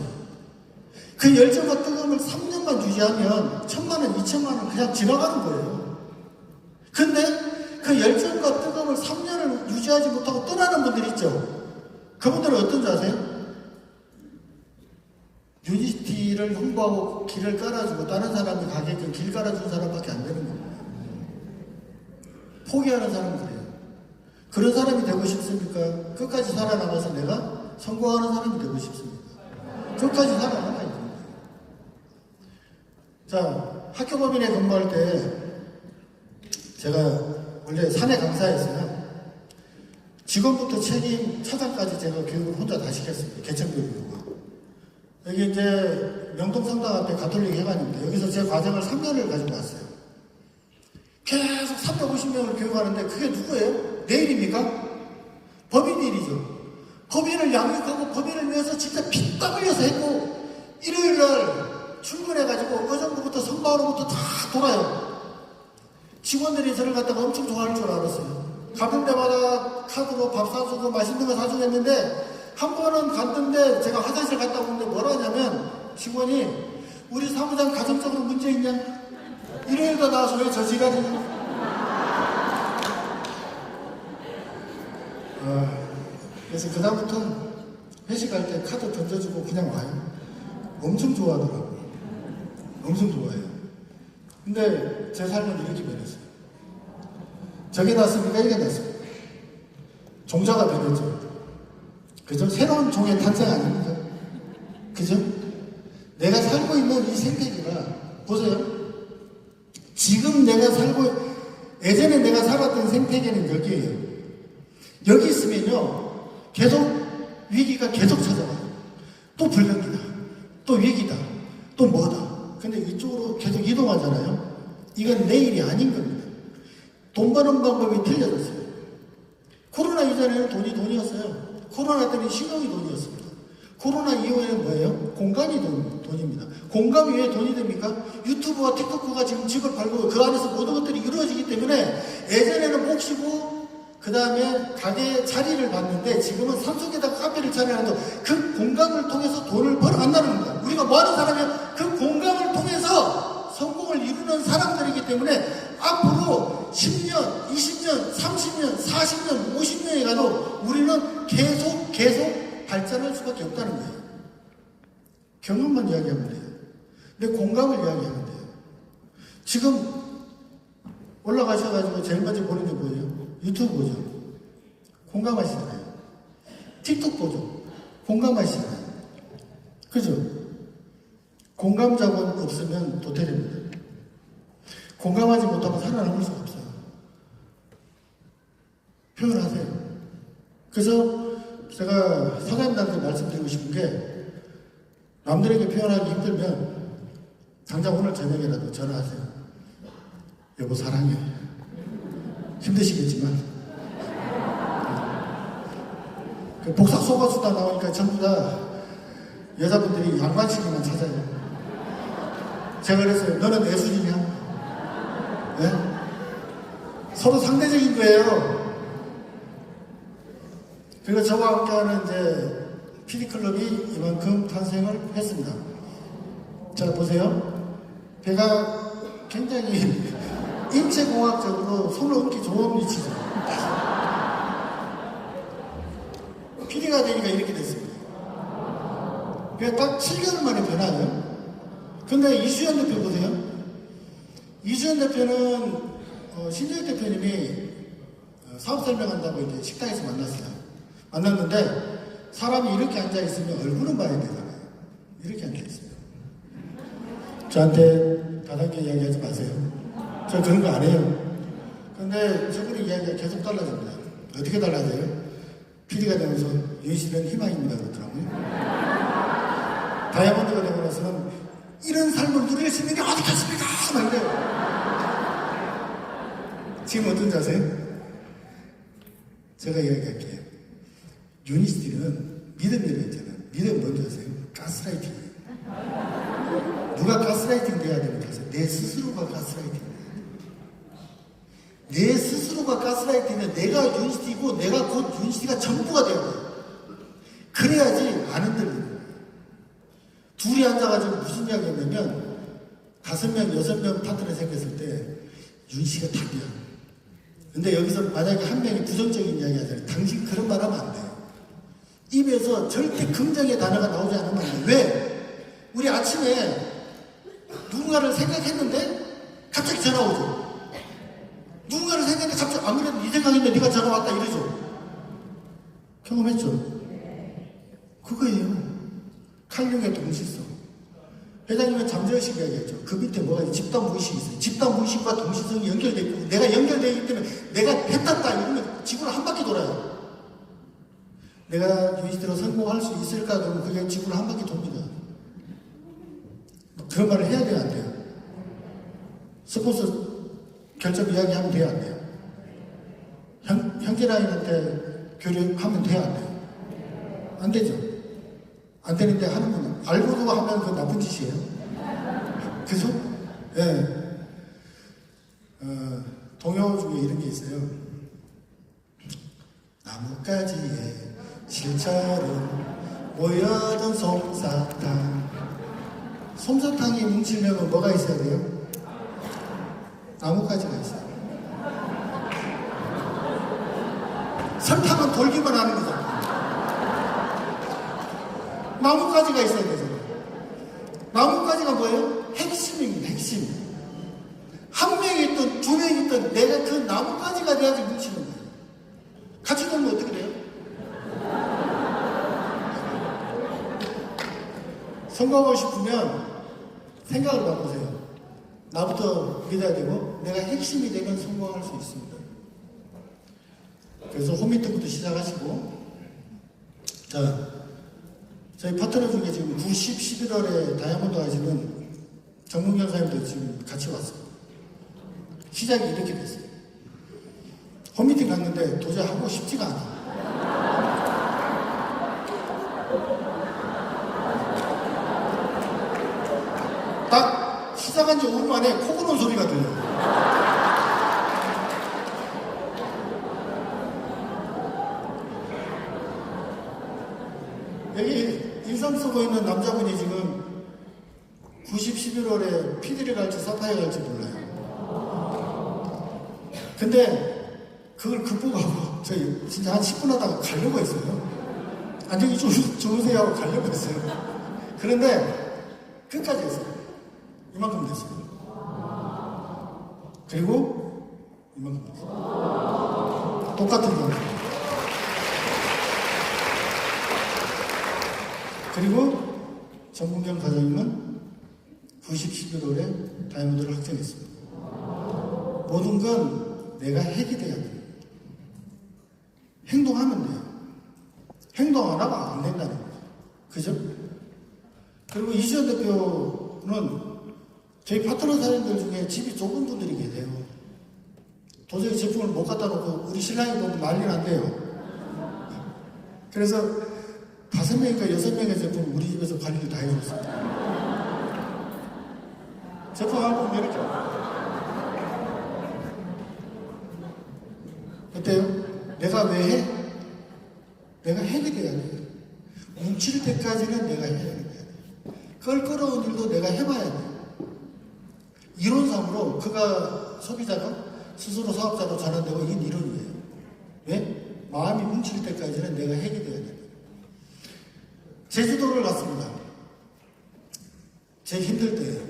B: 그 열정과 뜨거움을 3년만 유지하면 1,000만 원, 2,000만 원 그냥 지나가는 거예요. 근데 그 열정과 뜨거움을 3년을 유지하지 못하고 떠나는 분들 있죠. 그분들은 어떤 줄 아세요? 유니티를 홍보하고 길을 깔아주고 다른 사람이 가게끔 길 깔아준 사람밖에 안 되는 겁니다. 포기하는 사람들이에요. 그런 사람이 되고 싶습니까? 끝까지 살아남아서 내가 성공하는 사람이 되고 싶습니까? 끝까지 살아남아야 됩니다. 자, 학교법인에 근무할 때 제가 원래 사내 강사였어요. 직원부터 책임, 차장까지 제가 교육을 혼자 다 시켰습니다. 개천교육으로. 여기 이제 명동성당 앞에 가톨릭 회관입니다. 여기서 제 과정을 3년을 가지고 왔어요. 계속 350명을 교육하는데 그게 누구예요? 내 일입니까? 법인 일이죠. 법인을 양육하고 법인을 위해서 진짜 피땀 흘려서 했고 일요일날 출근해가지고 어정부부터 성방으로부터 다 돌아요. 직원들이 저를 갖다가 엄청 좋아할 줄 알았어요. 가는 데마다 카드로 밥 사주고 맛있는 거 사주고 했는데 한 번은 갔는데 제가 화장실 갔다 오는데 뭐라 하냐면 직원이 우리 사무장 가정적으로 문제 있냐? 일요일도 나와서 왜 저 지랄이냐? 그래서 그다음부터 회식할 때 카드 던져주고 그냥 와요. 엄청 좋아하더라고요. 엄청 좋아해요. 근데 제 삶은 이렇게 변했어요. 저게 낫습니까? 이게 낫습니까? 종자가 변했죠. 그죠? 새로운 종의 탄생 아닙니까? 그죠? 내가 살고 있는 이 생태계가 보세요. 지금 내가 예전에 내가 살았던 생태계는 여기에요. 여기 있으면요 계속 위기가 계속 찾아와요. 또 불경기다, 또 위기다, 또 뭐다. 근데 이쪽으로 계속 이동하잖아요. 이건 내일이 아닌 겁니다. 돈 버는 방법이 틀려졌어요. 코로나 이전에는 돈이었어요. 코로나 때는 신용이 돈이었습니다. 코로나 이후에는 뭐예요? 공간이 돈입니다. 공간 위에 돈이 됩니까? 유튜브와 틱톡크가 지금 집을 팔고 그 안에서 모든 것들이 이루어지기 때문에 예전에는 몫이고 그 다음에 가게 자리를 봤는데 지금은 산속에다가 카페를 차려놔도 그 공간을 통해서 돈을 벌어간다는 겁니다. 우리가 뭐하는 사람이면 그 공간을 통해서 성공을 이루는 사람들이기 때문에 앞으로 10년, 20년, 30년, 40년, 50년이 가도 우리는 계속 발전할 수밖에 없다는 거예요. 경험만 이야기하면 돼요. 내 공감을 이야기하면 돼요. 지금 올라가셔가지고 제일 먼저 보는 게 뭐예요? 유튜브 보죠. 공감하시잖아요. 틱톡 보죠. 공감하시잖아요. 그죠? 공감 자본 없으면 도태됩니다. 공감하지 못하면 살아남을 수가 없어요. 표현하세요. 그래서 제가 사장님들한테 말씀드리고 싶은 게 남들에게 표현하기 힘들면 당장 오늘 저녁에라도 전화하세요. 여보 사랑해. 힘드시겠지만 그 복사 속아수다 나오니까 전부 다 여자분들이 양반식만 찾아요. 제가 그랬어요. 너는 내 수준이냐? 네? 서로 상대적인 거예요. 그리고 저와 함께하는 이제 PD클럽이 이만큼 탄생을 했습니다. 자, 보세요. 배가 굉장히 인체공학적으로 손을 얹기 좋은 위치죠. PD가 되니까 이렇게 됐습니다. 그게 딱 7개월 만에 변화예요. 근데 이수연 대표 보세요. 이수연 대표는 신재혁 대표님이 사업 설명한다고 이제 식당에서 만났어요. 만났는데 사람이 이렇게 앉아있으면 얼굴은 봐야 되잖아요. 이렇게 앉아있어요. 저한테 다단계 이야기하지 마세요. 저 그런 거 안 해요. 근데 저분의 이야기가 계속 달라집니다. 어떻게 달라져요? PD가 되면서 윤씨는 희망입니다 그러더라고요. 다이아몬드가 되고 나서는 이런 삶을 누릴 수 있는 게 어디겠습니까? 막 이래요. 지금 어떤 자세요? 제가 이야기할게요. 유니스티는 믿음이라고 했잖아요. 믿음 뭔지 아세요? 가스라이팅이에요. 누가 가스라이팅 돼야 되는지 아세요? 내 스스로가 가스라이팅 돼야 돼요. 내 스스로가 가스라이팅은 내가 유니스티고 내가 곧 유니스티가 전부가 돼야 돼요. 그래야지 안 흔들리는 거예요. 둘이 앉아가지고 무슨 이야기 했냐면 5명, 6명 파트너 생겼을 때 윤씨가 답이야. 근데 여기서 만약에 한 명이 부정적인 이야기 하잖아요. 당신 그런 말 하면 안 돼요. 입에서 절대 긍정의 단어가 나오지 않으면 안 돼요. 왜? 우리 아침에 누군가를 생각했는데 갑자기 전화 오죠. 누군가를 생각했는데 갑자기 안 그래도 네 생각인데 네가 전화 왔다 이러죠. 경험했죠? 그거예요. 칼륨의 동시성. 회장님은 잠재의식 이야기했죠. 그 밑에 뭐가 있어요? 집단무의식이 있어요. 집단무의식과 동시성이 연결되어 있고 내가 연결되어 있기 때문에 내가 했다 이러면 지구를 한 바퀴 돌아요. 내가 유니스티로 성공할 수 있을까? 그러면 그게 지구를 한 바퀴 돕니다. 그런 말을 해야 돼요? 안 돼요? 스폰서 결정 이야기하면 돼요? 안 돼요? 형제라인한테 교류하면 돼요? 안 돼요? 안 되죠? 안 되는데 하는구나. 알고도 하면 그 나쁜 짓이에요. 그죠? 예. 네. 동요 중에 이런 게 있어요. 나뭇가지에 실처럼 모여든 솜사탕. 솜사탕이 뭉치려면 뭐가 있어야 돼요? 나뭇가지가 있어요. 설탕은 돌기만 하는 거잖아요. 나뭇가지가 있어야 되잖아요. 나뭇가지가 뭐예요? 핵심입니다. 핵심. 한 명이 있든 두 명이 있든 내가 그 나뭇가지가 돼야지 뭉치는 거예요. 같이 놀면 어떻게 돼요? 성공하고 싶으면 생각을 바꾸세요. 나부터 믿어야 되고 내가 핵심이 되면 성공할 수 있습니다. 그래서 홈미팅부터 시작하시고 자 저희 파트너 중에 지금 9, 10, 11월에 다이아몬드 하시는 정문경 사님도 지금 같이 왔어요. 시작이 이렇게 됐어요. 홈미팅 갔는데 도저히 하고 싶지가 않아. 딱 시작한 지 5분 만에 코 고는 소리가 들려요. 여기 인상 쓰고 있는 남자분이 지금 90, 11월에 PD를 갈지 사파이어 갈지 몰라요. 근데 그걸 극복하고 저희 진짜 한 10분 하다가 가려고 했어요. 안녕히 좋으세요 하고 가려고 했어요. 그런데 끝까지 했어요. 이만큼 됐어요. 그리고 이만큼 됐어요. 똑같은 경우. 그리고 정문경 과장님은 90, 11월에 다이아몬드를 확정했습니다. 모든 건 내가 핵이 돼야 돼요. 행동하면 돼요. 행동 안 하면 안 된다는 거죠. 그죠? 그리고 이수연 대표는 저희 파트너 사장님들 중에 집이 좁은 분들이 계세요. 도저히 제품을 못 갖다 놓고 우리 신랑이 보면 난리 난대요. 그래서 5명인가 6명의 제품 우리 집에서 관리를 다 해줬어요. 제품 한번 내리죠. 어때요? 내가 왜 해? 내가 해야 돼. 뭉칠 때까지는 내가 해야 돼. 껄끄러운 일도 내가 해봐야 돼. 이론상으로 그가 소비자가 스스로 사업자로 전환되고 이건 이론이에요. 왜? 마음이 뭉칠 때까지는 내가 해결돼야 돼. 제주도를 갔습니다. 제일 힘들 때예요.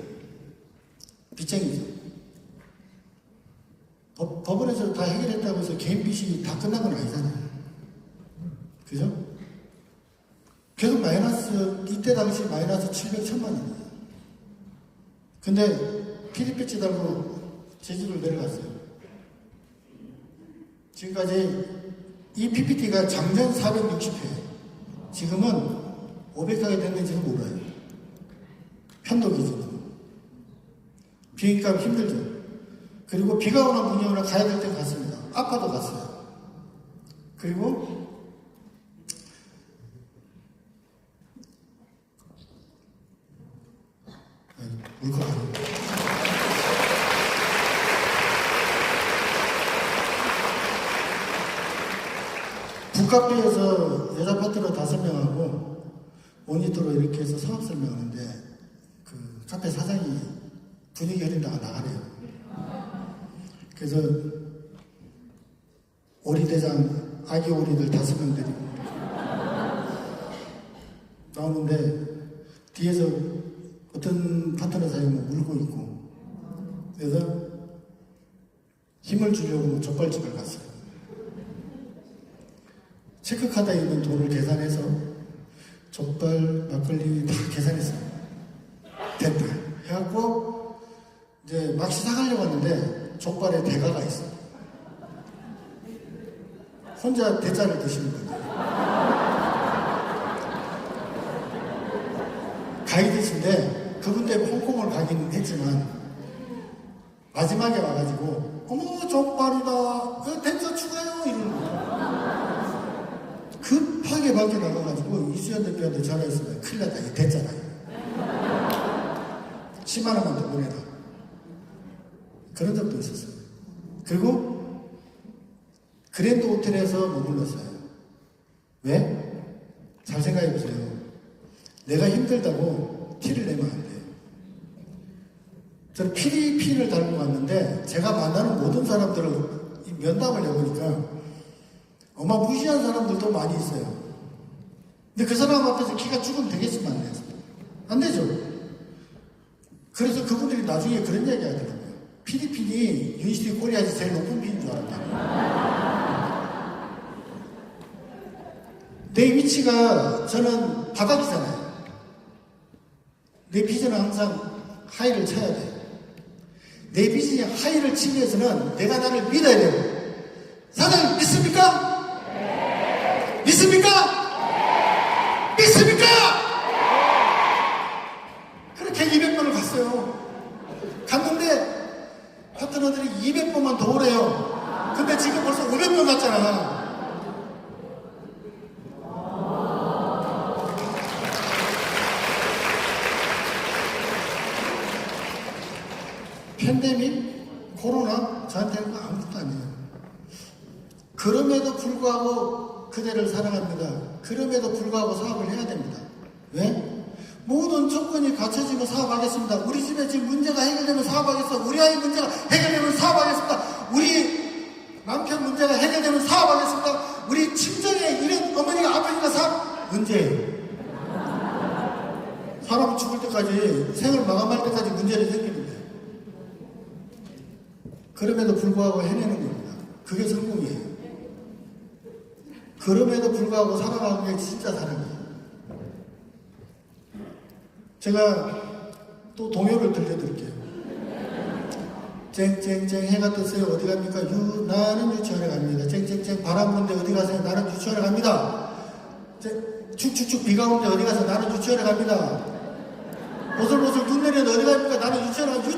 B: 빚쟁이죠. 법원에서 다 해결했다고 해서 개인 빚이 다 끝난 건 아니잖아요. 그죠? 계속 마이너스, 이때 당시 마이너스 700천만 원이에요. 근데 피디 배지 달고 제주도를 내려갔어요. 지금까지 이 PPT가 작년 460회, 지금은 500회가 됐는지는 몰라요. 편도 기준으로. 비행값 힘들죠. 그리고 비가 오나 눈이 오나 가야 될 때 갔습니다. 아파도 갔어요. 그리고 물컵 북카페에서 여자 파트너 5명하고 모니터로 이렇게 해서 사업 설명하는데 그 카페 사장이 분위기 흐린다가 나가래요. 그래서 오리대장 아기 오리들 5명 데리고 나오는데 뒤에서 어떤 파트너 사장이 울고 있고 그래서 힘을 주려고 족발집을 갔어요. 체크카드에 있는 돈을 계산해서 족발, 막걸리 다 계산했어요. 됐다 해갖고 이제 막 시작하려고 하는데 족발에 대가가 있어요. 혼자 대짜를 드시는 거예요. 가이드신데 그분 때문에 홍콩을 가긴 했지만 마지막에 와가지고 어머 족발이다 대짜 추가요 이러는 거예요. 급하게 밖에 나가가지고 이수연 대표한테 전화했습니다. 큰일 났다 이거 대짜다 10만 원만 더 보내라. 그런 적도 있었어요. 그리고 그랜드 호텔에서 머물렀어요. 왜? 잘 생각해보세요. 내가 힘들다고 티를 내면 안 돼요. 저는 피리핀을 달고 갔는데 제가 만나는 모든 사람들을 면담을 해보니까 어마무시한 사람들도 많이 있어요. 근데 그 사람 앞에서 기가 죽으면 되겠지만 안 되죠. 안 되죠. 그래서 그분들이 나중에 그런 얘기 하더라고요. 필리핀이 유니시티 코리아에서 제일 높은 빈인 줄 알았다. 내 위치가 저는 바닥이잖아요. 내 비전은 항상 하이를 쳐야 돼요. 내 비전이 하이를 치기 위해서는 내가 나를 믿어야 돼요. 사장님 믿습니까? 네. 믿습니까? 네. 믿습니까? 네. 그렇게 200번을 갔어요. 갔는데 파트너들이 200번만 더 오래요. 근데 지금 벌써 500번 갔잖아. 팬데믹, 코로나 저한테는 아무것도 아니에요. 그럼에도 불구하고 그대를 사랑합니다. 그럼에도 불구하고 사업을 해야 됩니다. 왜? 모든 조건이 갖춰지면 사업하겠습니다. 우리 집에 지금 문제가 해결되면 사업하겠습니다. 우리 아이 문제가 해결되면 사업하겠습니다. 우리 남편 문제가 해결되면 사업하겠습니다. 우리 친정에 이런 어머니가 아버지가 사업 문제예요. 사람 죽을 때까지 생을 마감할 때까지 문제를 생기는데 그럼에도 불구하고 해내는 겁니다. 그게 성공이에요. 그럼에도 불구하고 살아가는 게 진짜 사랑이에요. 제가 또 동요를 들려드릴게요. 쨍쨍쨍 해가 떴어요. 어디 갑니까? 나는 유치원에 갑니다. 쨍쨍쨍 바람 부는데 어디 가세요? 나는 유치원에 갑니다. 축축축 비가 오는데 어디 가세요? 나는 유치원에 갑니다. 보슬보슬 눈 내리는데 어디 갑니까? 나는 유치원에 갑니다.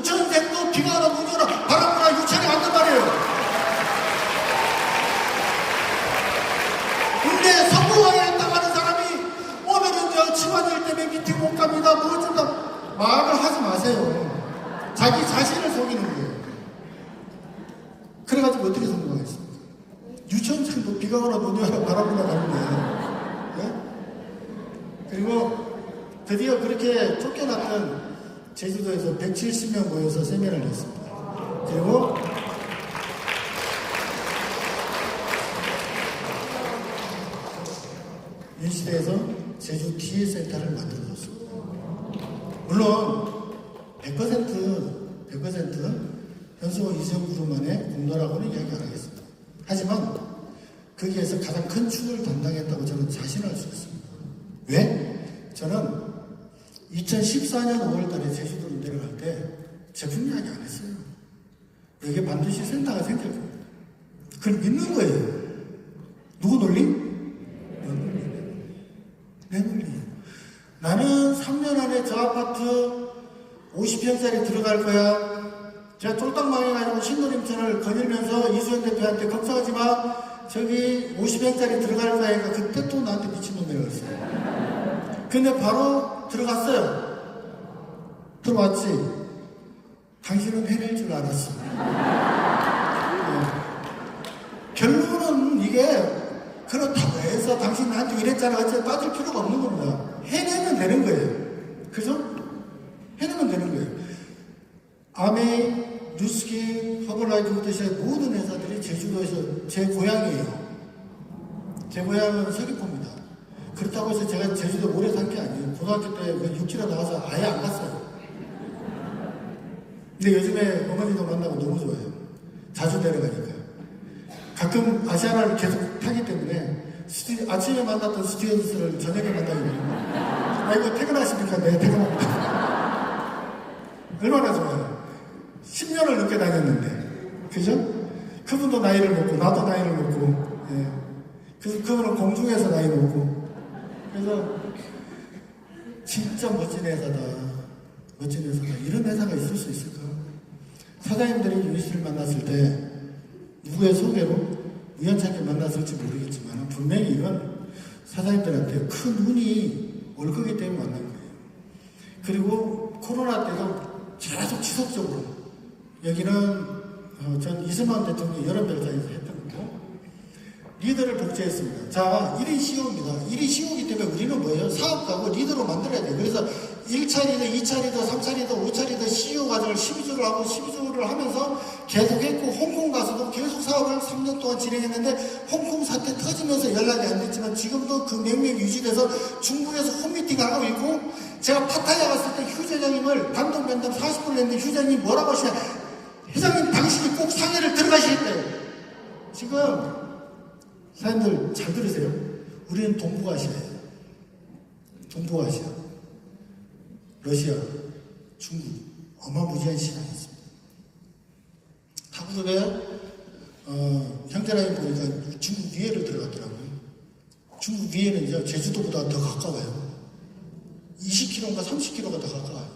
B: 자기 자신을 속이는 거예요. 그래가지고 어떻게 성공하겠습니까? 유치원생도 비가 오나 눈이 오나 바람이나 가는데, 예? 그리고 드디어 그렇게 쫓겨났던 제주도에서 170명 모여서 세미나를 했습니다. 그리고 윤시대에서 제주 TL센터를 만들어줬습니다. 물론 100% 현수호 이수영그룹만의 공로라고는 이야기 안 하겠습니다. 하지만 거기에서 가장 큰 축을 담당했다고 저는 자신할 수 있습니다. 왜? 저는 2014년 5월달에 제주도로 내려갈 때 제품 이야기 안 했어요. 여기에 반드시 센터가 생길 겁니다. 그걸 믿는 거예요. 누구 논리? 내 논리. 나는 3년 안에 저 아파트 50평짜리 들어갈 거야. 제가 쫄딱 망해가지고 신도림천을 거닐면서 이수연 대표한테 걱정하지 마. 저기 50평짜리 들어갈 거야. 그러니까 그때 또 나한테 미친놈이라고 했어요. 근데 바로 들어갔어요. 들어왔지. 당신은 해낼 줄 알았어. 결론은 이게 그렇다고 해서 당신 나한테 이랬잖아. 어째 따질 필요가 없는 겁니다. 해내면 되는 거예요. 그죠? 해내면 되는 거예요. 아메이, 뉴스킨, 허벌라이프부터 시작해 모든 회사들이 제주도에서 제 고향이에요. 제 고향은 서귀포입니다. 그렇다고 해서 제가 제주도 오래 산 게 아니에요. 고등학교 때 육지로 나와서 아예 안 갔어요. 근데 요즘에 어머니도 만나고 너무 좋아요. 자주 내려가니까. 가끔 아시아나를 계속 타기 때문에 아침에 만났던 스튜어디스를 저녁에 만나게 되는 거예요. 이거 퇴근하십니까? 네, 퇴근합니다. 얼마나 좋아요. 10년을 늦게 다녔는데. 그죠? 그분도 나이를 먹고, 나도 나이를 먹고, 예. 그래서 그분은 공중에서 나이 먹고. 그래서, 진짜 멋진 회사다. 멋진 회사다. 이런 회사가 있을 수 있을까? 사장님들이 유니씨를 만났을 때, 누구의 소개로 우연찮게 만났을지 모르겠지만, 분명히 이건 사장님들한테 큰 운이 올 거기 때문에 만난 거예요. 그리고 코로나 때도 계속 지속적으로 여기는 전 이승만 대통령이 여러 별자리에서 했던 거고 리더를 복제했습니다. 자, 1인 CEO입니다. 1인 CEO이기 때문에 우리는 뭐예요? 사업가고 리더로 만들어야 돼요. 그래서 1차 리더, 2차 리더, 3차 리더, 5차 리더 CEO 과정을 12주를 하고 12주를 하면서 계속했고 홍콩 가서도 계속 사업을 3년 동안 진행했는데 홍콩 사태 터지면서 연락이 안 됐지만 지금도 그 명맥 유지돼서 중국에서 홈미팅 하고 있고 제가 파타야 갔을 때 휴재장님을 단독 면담 40분 했는데 휴재장님이 뭐라고 하시냐 회장님 당신이 꼭 상해를 들어가시겠대요. 지금 사람들 잘 들으세요. 우리는 동북아시아예요. 동북아시아, 러시아, 중국 어마무지한 시장이 있습니다. 타국에 형제라인 보니까 중국 위에를 들어갔더라고요. 중국 위에는 이제 제주도보다 더 가까워요. 20km인가 30km가 더 가까워요.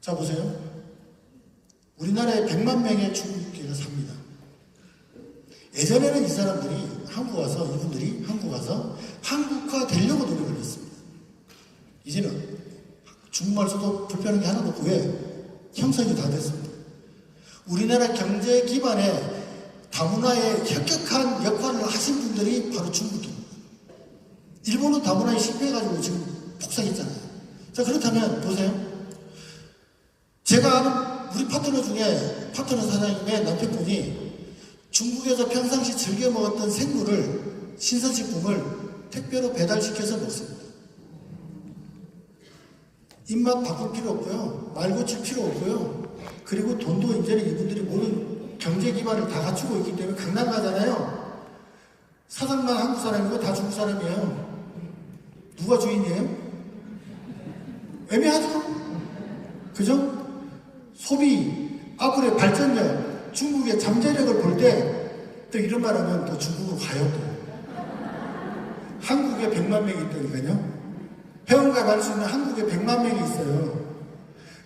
B: 자 보세요. 우리나라에 100만 명의 중국계가 삽니다. 예전에는 이 사람들이 한국 와서 이분들이 한국 와서 한국화 되려고 노력을 했습니다. 이제는 중국말 써도 불편한 게 하나도 없고 왜? 형성이 다 됐습니다. 우리나라 경제 기반에 다문화에 혁혁한 역할을 하신 분들이 바로 중국입니다. 일본은 다문화에 실패해가지고 지금 폭삭했잖아요. 자 그렇다면 보세요. 제가 아는 우리 파트너 중에 파트너 사장님의 남편분이 중국에서 평상시 즐겨 먹었던 생물을 신선식품을 택배로 배달시켜서 먹습니다. 입맛 바꿀 필요 없고요. 말 고칠 필요 없고요. 그리고 돈도 이제는 이분들이 모든 경제 기반을 다 갖추고 있기 때문에 강남 가잖아요. 사장만 한국 사람이고 다 중국 사람이에요. 누가 주인이에요? 애매하죠? 그죠? 소비, 앞으로의 발전력, 중국의 잠재력을 볼 때 또 이런 말 하면 또 중국으로 가요 또. 한국에 100만 명이 있다니까요. 회원가 갈 수 있는 한국에 100만 명이 있어요.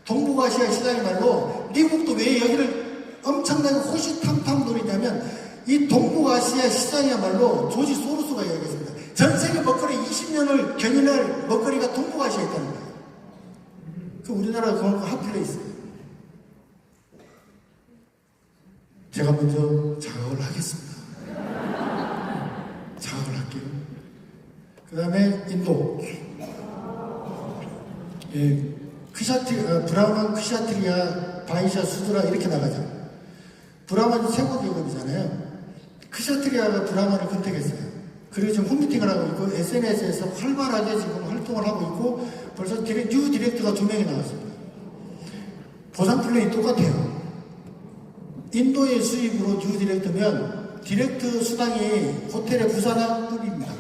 B: 동북아시아 시장의 말로 미국도 왜 여기를 엄청나게 호시탐탐 노리냐면 이 동북아시아 시장이야말로 조지 소로스가 이야기했습니다. 전 세계 먹거리 20년을 견인할 먹거리가 동북아시아에 있다는 거예요. 그 우리나라 그런 거 핫플레이스예요. 제가 먼저 자각을 하겠습니다. 자각을 할게요. 그 다음에 인도. 예, 브라만, 크샤트리아, 바이샤, 수드라 이렇게 나가죠. 브라만이 최고 계급이잖아요. 크샤트리아가 브라만을 컨택했어요. 그리고 지금 홈미팅을 하고 있고 SNS에서 활발하게 지금 활동을 하고 있고 벌써 뉴 디렉터가 2명이 나왔습니다. 보상 플랜이 똑같아요. 인도의 수입으로 뉴 디렉터면 디렉터 수당이 호텔의 부산학급입니다.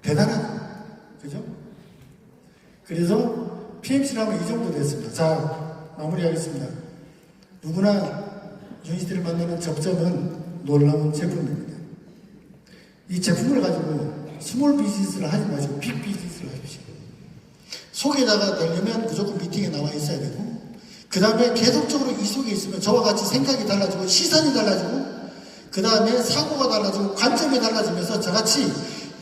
B: 대단하죠. 그죠? 그래서 PMC를 하면 이 정도 됐습니다. 자, 마무리하겠습니다. 누구나 유니스트를 만나는 접점은 놀라운 제품입니다. 이 제품을 가지고 스몰 비즈니스를 하지 마시고 빅 비즈니스를 하십시오. 속에다가 되려면 무조건 미팅에 나와 있어야 되고, 그 다음에 계속적으로 이 속에 있으면 저와 같이 생각이 달라지고 시선이 달라지고, 그 다음에 사고가 달라지고 관점이 달라지면서 저같이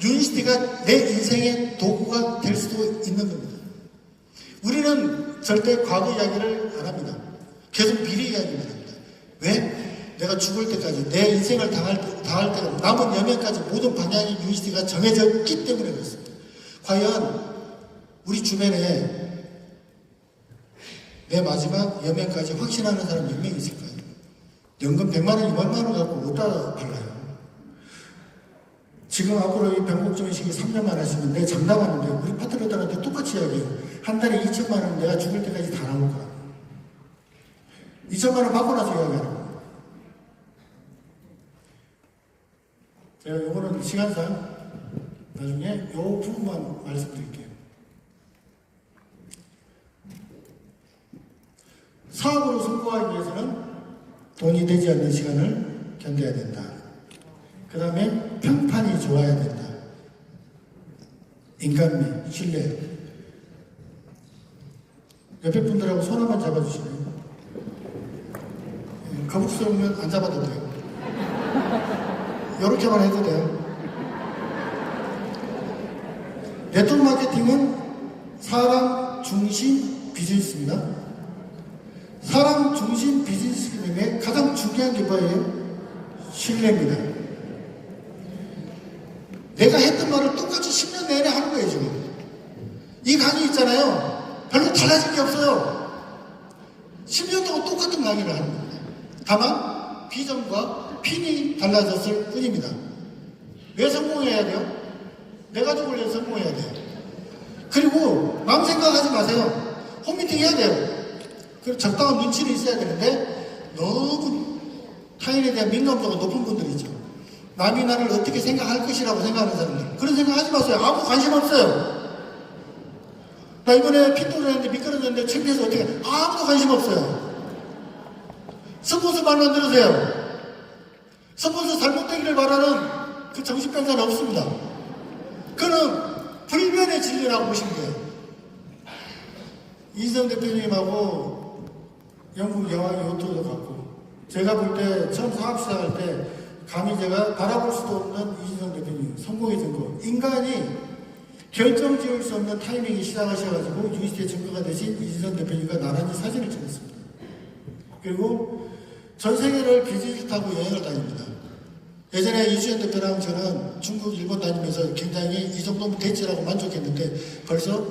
B: 유니스트가 내 인생의 도구가 될 수도 있는 겁니다. 우리는 절대 과거 이야기를 안 합니다. 계속 미래 이야기만 합니다. 왜? 내가 죽을 때까지 내 인생을 당할 때가 남은 여명까지 모든 방향이 유니스트가 정해져 있기 때문에 그렇습니다. 과연 우리 주변에 내 마지막 여명까지 확신하는 사람 몇 명 있을까요? 연금 100만 원, 200만 원 갖고 어디다 발라요? 지금 앞으로 이 병곡정식이 3년만 하시는데 장담하는데 우리 파트너들한테 똑같이 이야기해요. 한 달에 2천만 원 내가 죽을 때까지 다 나올 거야. 2천만 원 받고 나서 이야기하는 거야. 제가 요거는 시간상 나중에 요 부분만 말씀드릴게요. 사업으로 성공하기 위해서는 돈이 되지 않는 시간을 견뎌야 된다. 그 다음에 평판이 좋아야 된다. 인간미, 신뢰. 옆에 분들하고 손 한번 잡아주시면 거북스러우면 안 잡아도 돼요. 이렇게만 해도 돼요. 네트워크 마케팅은 사람 중심 비즈니스입니다. 사람 중심 비즈니스이기 때문에 가장 중요한 게 뭐예요? 신뢰입니다. 내가 했던 말을 똑같이 10년 내내 하는 거예요, 지금. 이 강의 있잖아요. 별로 달라진 게 없어요. 10년 동안 똑같은 강의를 하는 겁니다. 다만, 비전과 핀이 달라졌을 뿐입니다. 왜 성공해야 돼요? 내가 죽을 왜 성공해야 돼요? 그리고, 마음 생각하지 마세요. 홈미팅 해야 돼요. 그리고 적당한 눈치는 있어야 되는데, 너무 타인에 대한 민감도가 높은 분들이죠. 남이 나를 어떻게 생각할 것이라고 생각하는 사람들. 그런 생각 하지 마세요. 아무 관심 없어요. 나 이번에 핀 떨어졌는데 미끄러졌는데 창피해서 어떻게 아무도 관심 없어요. 스폰서 말만 들으세요. 스폰서 잘못되기를 바라는 그 정신병자는 없습니다. 그는 불변의 진리라고 보시면 돼요. 이희성 대표님하고 영국 여왕의 요트도 갔고, 제가 볼 때 처음 사업 시작할 때 감히 제가 바라볼 수도 없는 이희성 대표님 성공의 증거, 인간이 결정 지을 수 없는 타이밍이 시작하셔가지고 유니스트의 증거가 되신 이희성 대표님과 나란히 사진을 찍었습니다. 그리고 전 세계를 비즈니스 타고 여행을 다닙니다. 예전에 이수연 대표랑 저는 중국, 일본 다니면서 굉장히 이 정도면 됐지라고 만족했는데 벌써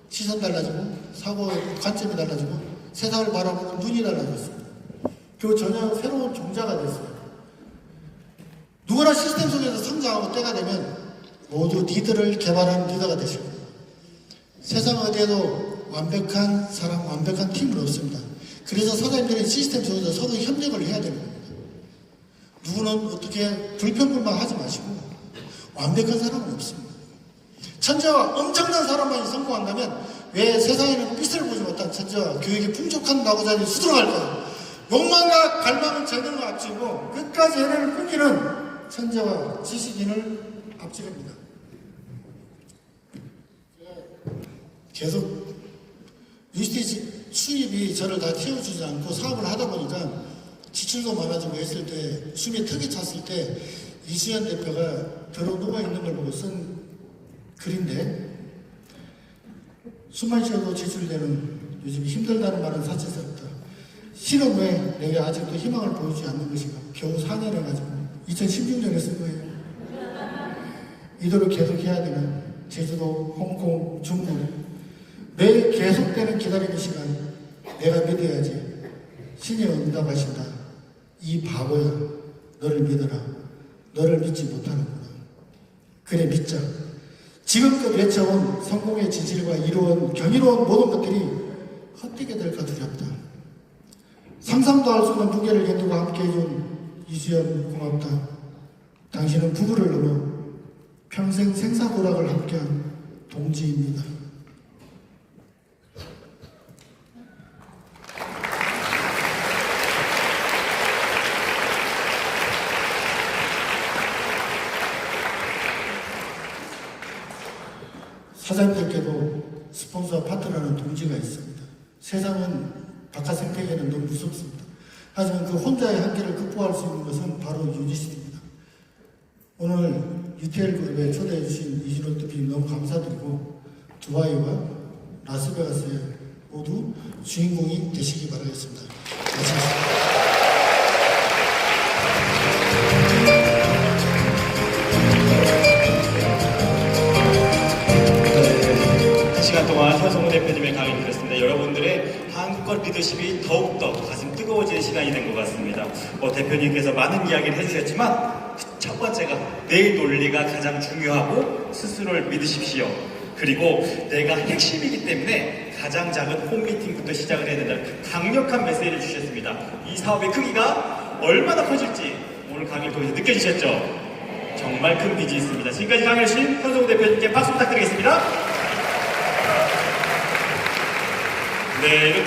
B: 시선 달라지고 사고 관점이 달라지고 세상을 바라보는 눈이 달라졌습니다. 그리고 전혀 새로운 종자가 됐어요. 누구나 시스템 속에서 성장하고 때가 되면 모두 리더를 개발하는 리더가 되실 거예요. 세상 어디에도 완벽한 사람, 완벽한 팀은 없습니다. 그래서 사장님들은 시스템 속에서 서로 협력을 해야 되는 겁니다. 누구는 어떻게 불평불만 하지 마시고 완벽한 사람은 없습니다. 천재와 엄청난 사람만이 성공한다면 왜 세상에는 빛을 보지 못한 천재와 교육이 풍족한 나고자들이 수두룩할까요? 욕망과 갈망은 재능을 앞지고 끝까지 해내는 끈기는 천재와 지식인을 앞지릅니다. 계속 유니스트 수입이 저를 다 채워주지 않고 사업을 하다 보니까 지출도 많아지고 했을 때 숨이 턱이 찼을 때 이수연 대표가 들어 누워 있는 걸 보고 쓴 글인데, 숨만 쉬어도 지출되는 요즘 힘들다는 말은 사치스럽다. 실은 왜 내가 아직도 희망을 보여주지 않는 것인가? 겨우 4년을 가지고 2016년에 쓴 거예요. 이대로 계속해야 되는 제주도, 홍콩, 중국 매일 계속되는 기다리는 시간 내가 믿어야지. 신이 응답하신다. 이 바보야, 너를 믿어라. 너를 믿지 못하는구나. 그래, 믿자. 지금껏 외쳐온 성공의 진실과 이루어온 경이로운 모든 것들이 헛되게 될까 두렵다. 상상도 할 수 없는 무게를 견디고 함께 해준 이수연 고맙다. 당신은 부부를 넘어 평생 생사고락을 함께한 동지입니다. 사장님들께도 스폰서와 파트너라는 동지가 있습니다. 세상은 바깥 생태계는 너무 무섭습니다. 하지만 그 혼자의 한계를 극복할 수 있는 것은 바로 유니시티입니다. 오늘 UTL 그룹에 초대해 주신 이진호 대표님 너무 감사드리고 두바이와 라스베가스에 모두 주인공이 되시기 바라겠습니다. 고맙습니다.
D: 시간 동안 현성우 대표님의 강의를 들었습니다. 여러분들의 한국과 리더십이 더욱더 가슴 뜨거워지는 시간이 된 것 같습니다. 대표님께서 많은 이야기를 해주셨지만 첫 번째가 내 논리가 가장 중요하고 스스로를 믿으십시오. 그리고 내가 핵심이기 때문에 가장 작은 홈미팅부터 시작을 해야 된다. 강력한 메시지를 주셨습니다. 이 사업의 크기가 얼마나 커질지 오늘 강의를 통해서 느껴지셨죠? 정말 큰 빚이 있습니다. 지금까지 강의해주신 현성우 대표님께 박수 부탁드리겠습니다. 네.